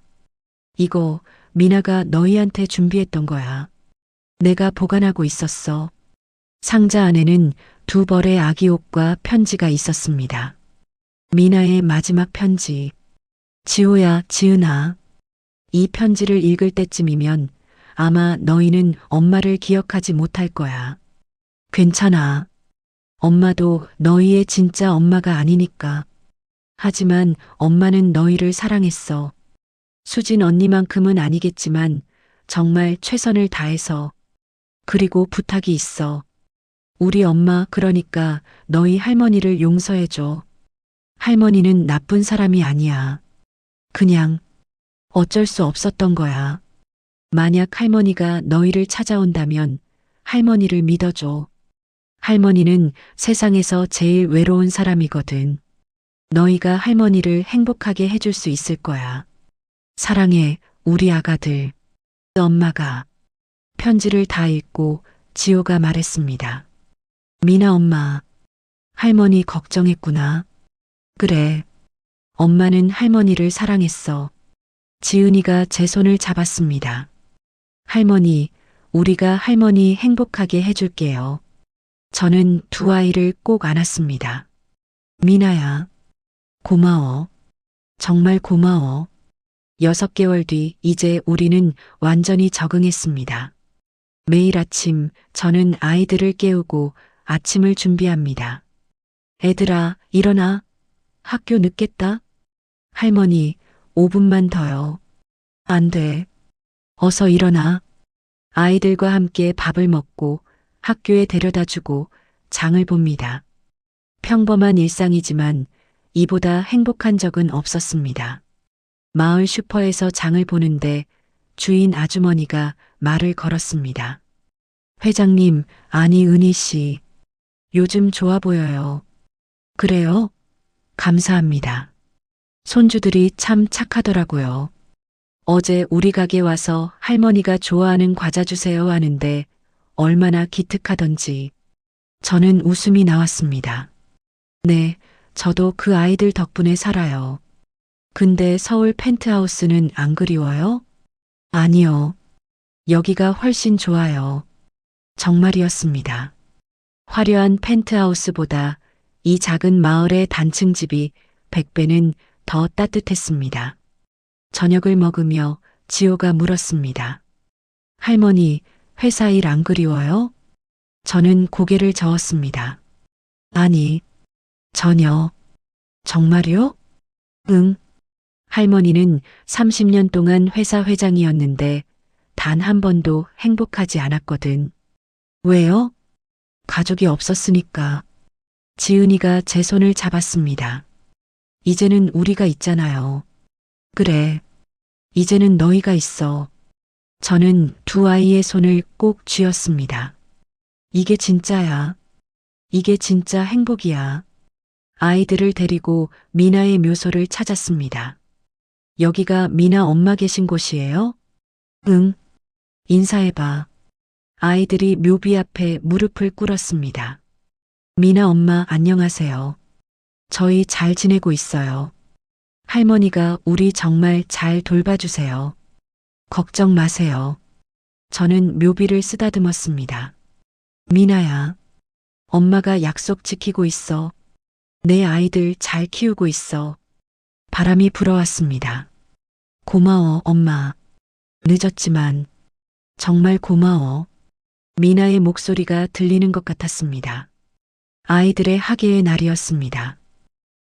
이거 미나가 너희한테 준비했던 거야. 내가 보관하고 있었어. 상자 안에는 2벌의 아기 옷과 편지가 있었습니다. 미나의 마지막 편지. 지호야, 지은아. 이 편지를 읽을 때쯤이면 아마 너희는 엄마를 기억하지 못할 거야. 괜찮아. 엄마도 너희의 진짜 엄마가 아니니까. 하지만 엄마는 너희를 사랑했어. 수진 언니만큼은 아니겠지만 정말 최선을 다해서. 그리고 부탁이 있어. 우리 엄마 그러니까 너희 할머니를 용서해줘. 할머니는 나쁜 사람이 아니야. 그냥 어쩔 수 없었던 거야. 만약 할머니가 너희를 찾아온다면 할머니를 믿어줘. 할머니는 세상에서 제일 외로운 사람이거든. 너희가 할머니를 행복하게 해줄 수 있을 거야. 사랑해, 우리 아가들. 엄마가 편지를 다 읽고 지호가 말했습니다. 미나 엄마, 할머니 걱정했구나. 그래. 엄마는 할머니를 사랑했어. 지은이가 제 손을 잡았습니다. 할머니, 우리가 할머니 행복하게 해줄게요. 저는 두 아이를 꼭 안았습니다. 미나야, 고마워. 정말 고마워. 6개월 뒤 이제 우리는 완전히 적응했습니다. 매일 아침 저는 아이들을 깨우고 아침을 준비합니다. 애들아, 일어나. 학교 늦겠다. 할머니, 5분만 더요. 안 돼. 어서 일어나. 아이들과 함께 밥을 먹고 학교에 데려다 주고 장을 봅니다. 평범한 일상이지만 이보다 행복한 적은 없었습니다. 마을 슈퍼에서 장을 보는데 주인 아주머니가 말을 걸었습니다. 회장님, 아니 은희 씨, 요즘 좋아 보여요. 그래요? 감사합니다. 손주들이 참 착하더라고요. 어제 우리 가게 와서 할머니가 좋아하는 과자 주세요 하는데 얼마나 기특하던지. 저는 웃음이 나왔습니다. 네, 저도 그 아이들 덕분에 살아요. 근데 서울 펜트하우스는 안 그리워요? 아니요. 여기가 훨씬 좋아요. 정말이었습니다. 화려한 펜트하우스보다 이 작은 마을의 단층 집이 100배는 더 따뜻했습니다. 저녁을 먹으며 지호가 물었습니다. 할머니, 회사 일 안 그리워요? 저는 고개를 저었습니다. 아니, 전혀. 정말요? 응. 할머니는 30년 동안 회사 회장이었는데 단 한 번도 행복하지 않았거든. 왜요? 가족이 없었으니까. 지은이가 제 손을 잡았습니다. 이제는 우리가 있잖아요. 그래. 이제는 너희가 있어. 저는 두 아이의 손을 꼭 쥐었습니다. 이게 진짜야. 이게 진짜 행복이야. 아이들을 데리고 미나의 묘소를 찾았습니다. 여기가 미나 엄마 계신 곳이에요? 응. 인사해봐. 아이들이 묘비 앞에 무릎을 꿇었습니다. 미나 엄마 안녕하세요. 저희 잘 지내고 있어요. 할머니가 우리 정말 잘 돌봐주세요. 걱정 마세요. 저는 묘비를 쓰다듬었습니다. 미나야, 엄마가 약속 지키고 있어. 내 아이들 잘 키우고 있어. 바람이 불어왔습니다. 고마워, 엄마. 늦었지만 정말 고마워. 미나의 목소리가 들리는 것 같았습니다. 아이들의 학예의 날이었습니다.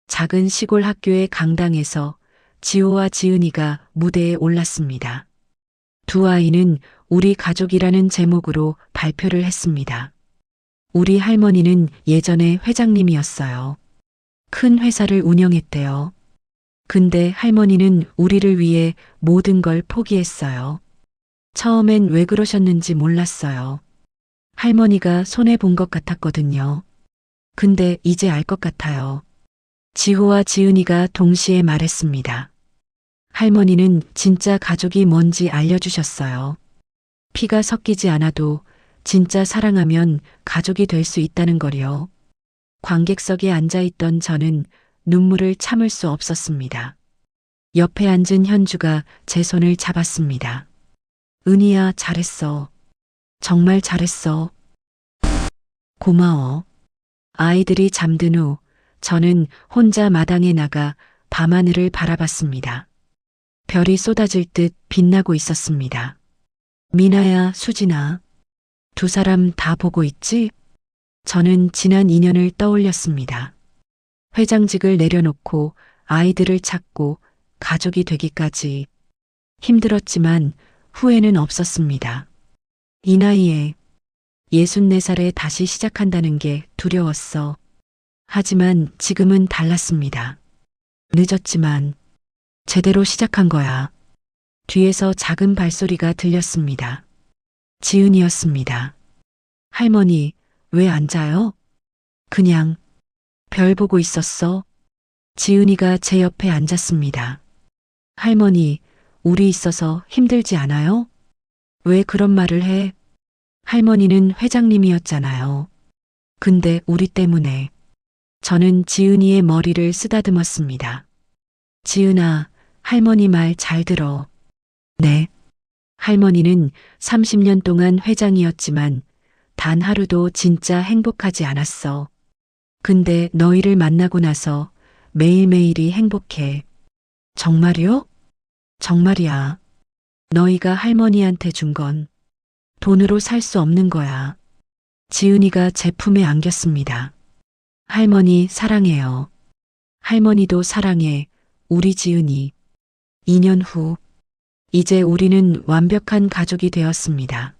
작은 시골 학교의 강당에서 지호와 지은이가 무대에 올랐습니다. 두 아이는 우리 가족이라는 제목으로 발표를 했습니다. 우리 할머니는 예전에 회장님이었어요. 큰 회사를 운영했대요. 근데 할머니는 우리를 위해 모든 걸 포기했어요. 처음엔 왜 그러셨는지 몰랐어요. 할머니가 손해본 것 같았거든요. 근데 이제 알 것 같아요. 지호와 지은이가 동시에 말했습니다. 할머니는 진짜 가족이 뭔지 알려주셨어요. 피가 섞이지 않아도 진짜 사랑하면 가족이 될 수 있다는 거요. 관객석에 앉아있던 저는 눈물을 참을 수 없었습니다. 옆에 앉은 현주가 제 손을 잡았습니다. 은희야, 잘했어. 정말 잘했어. 고마워. 아이들이 잠든 후 저는 혼자 마당에 나가 밤하늘을 바라봤습니다. 별이 쏟아질 듯 빛나고 있었습니다. 미나야, 수진아. 두 사람 다 보고 있지? 저는 지난 인연을 떠올렸습니다. 회장직을 내려놓고 아이들을 찾고 가족이 되기까지 힘들었지만 후회는 없었습니다. 이 나이에 64살에 다시 시작한다는 게 두려웠어. 하지만 지금은 달랐습니다. 늦었지만 제대로 시작한 거야. 뒤에서 작은 발소리가 들렸습니다. 지은이었습니다. 할머니, 왜 안 자요? 그냥 별 보고 있었어. 지은이가 제 옆에 앉았습니다. 할머니, 우리 있어서 힘들지 않아요? 왜 그런 말을 해? 할머니는 회장님이었잖아요. 근데 우리 때문에. 저는 지은이의 머리를 쓰다듬었습니다. 지은아, 할머니 말 잘 들어. 네. 할머니는 30년 동안 회장이었지만 단 하루도 진짜 행복하지 않았어. 근데 너희를 만나고 나서 매일매일이 행복해. 정말이요? 정말이야. 너희가 할머니한테 준 건 돈으로 살 수 없는 거야. 지은이가 제 품에 안겼습니다. 할머니 사랑해요. 할머니도 사랑해. 우리 지은이. 2년 후, 이제 우리는 완벽한 가족이 되었습니다.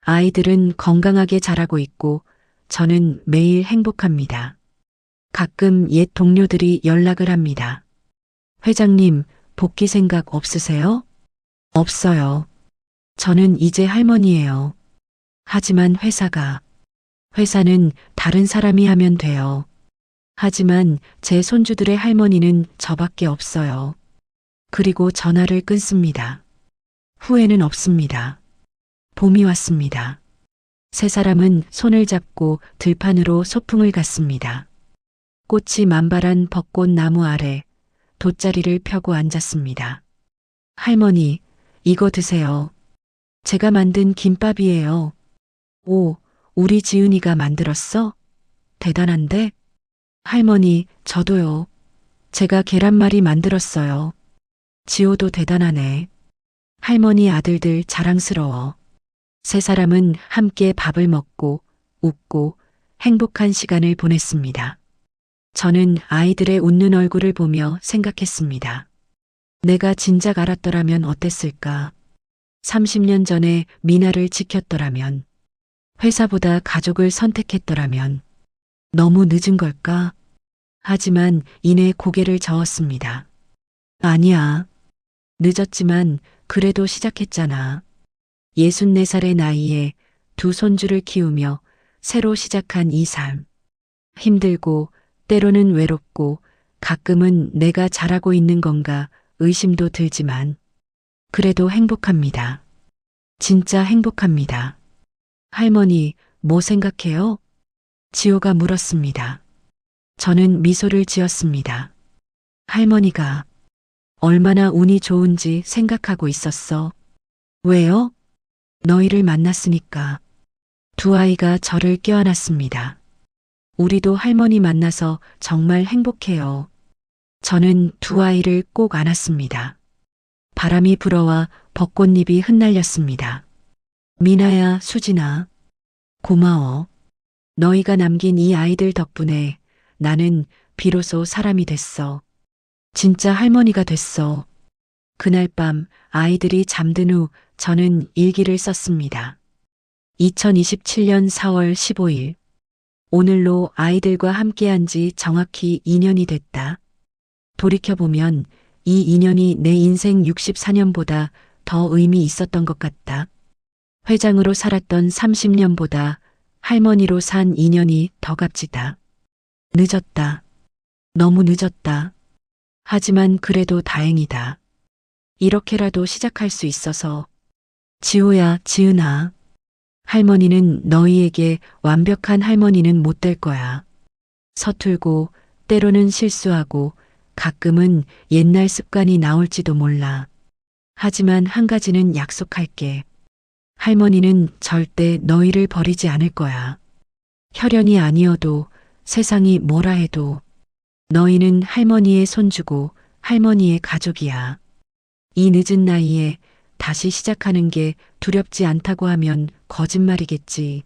아이들은 건강하게 자라고 있고 저는 매일 행복합니다. 가끔 옛 동료들이 연락을 합니다. 회장님, 복귀 생각 없으세요? 없어요. 저는 이제 할머니예요. 하지만 회사는 다른 사람이 하면 돼요. 하지만 제 손주들의 할머니는 저밖에 없어요. 그리고 전화를 끊습니다. 후회는 없습니다. 봄이 왔습니다. 세 사람은 손을 잡고 들판으로 소풍을 갔습니다. 꽃이 만발한 벚꽃 나무 아래 돗자리를 펴고 앉았습니다. 할머니, 이거 드세요. 제가 만든 김밥이에요. 오, 우리 지은이가 만들었어? 대단한데? 할머니, 저도요. 제가 계란말이 만들었어요. 지호도 대단하네. 할머니 아들들 자랑스러워. 세 사람은 함께 밥을 먹고 웃고 행복한 시간을 보냈습니다. 저는 아이들의 웃는 얼굴을 보며 생각했습니다. 내가 진작 알았더라면 어땠을까? 30년 전에 미나를 지켰더라면, 회사보다 가족을 선택했더라면, 너무 늦은 걸까? 하지만 이내 고개를 저었습니다. 아니야. 늦었지만 그래도 시작했잖아. 64살의 나이에 두 손주를 키우며 새로 시작한 이 삶. 힘들고 때로는 외롭고 가끔은 내가 잘하고 있는 건가 의심도 들지만 그래도 행복합니다. 진짜 행복합니다. 할머니, 뭐 생각해요? 지호가 물었습니다. 저는 미소를 지었습니다. 할머니가 얼마나 운이 좋은지 생각하고 있었어. 왜요? 너희를 만났으니까. 두 아이가 저를 껴안았습니다. 우리도 할머니 만나서 정말 행복해요. 저는 두 아이를 꼭 안았습니다. 바람이 불어와 벚꽃잎이 흩날렸습니다. 미나야, 수진아. 고마워. 너희가 남긴 이 아이들 덕분에 나는 비로소 사람이 됐어. 진짜 할머니가 됐어. 그날 밤 아이들이 잠든 후 저는 일기를 썼습니다. 2027년 4월 15일. 오늘로 아이들과 함께한 지 정확히 2년이 됐다. 돌이켜보면 이 2년이 내 인생 64년보다 더 의미 있었던 것 같다. 회장으로 살았던 30년보다 할머니로 산 2년이 더 값지다. 늦었다. 너무 늦었다. 하지만 그래도 다행이다. 이렇게라도 시작할 수 있어서. 지호야, 지은아. 할머니는 너희에게 완벽한 할머니는 못 될 거야. 서툴고 때로는 실수하고 가끔은 옛날 습관이 나올지도 몰라. 하지만 한 가지는 약속할게. 할머니는 절대 너희를 버리지 않을 거야. 혈연이 아니어도 세상이 뭐라 해도 너희는 할머니의 손주고 할머니의 가족이야. 이 늦은 나이에 다시 시작하는 게 두렵지 않다고 하면 거짓말이겠지.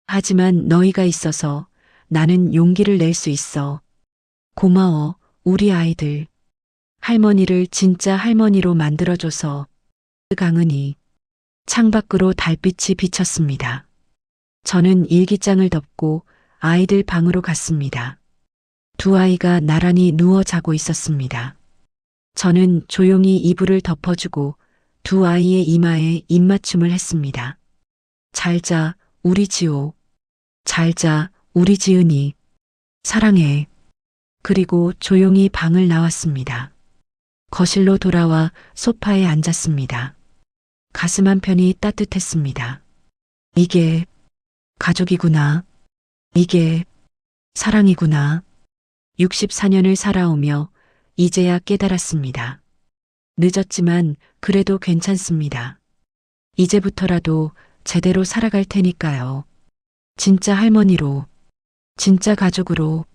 하지만 너희가 있어서 나는 용기를 낼 수 있어. 고마워, 우리 아이들. 할머니를 진짜 할머니로 만들어줘서. 강은이. 창밖으로 달빛이 비쳤습니다. 저는 일기장을 덮고 아이들 방으로 갔습니다. 두 아이가 나란히 누워 자고 있었습니다. 저는 조용히 이불을 덮어주고 두 아이의 이마에 입맞춤을 했습니다. 잘 자, 우리 지호. 잘 자, 우리 지은이. 사랑해. 그리고 조용히 방을 나왔습니다. 거실로 돌아와 소파에 앉았습니다. 가슴 한편이 따뜻했습니다. 이게 가족이구나. 이게 사랑이구나. 64년을 살아오며 이제야 깨달았습니다. 늦었지만 그래도 괜찮습니다. 이제부터라도 제대로 살아갈 테니까요. 진짜 할머니로, 진짜 가족으로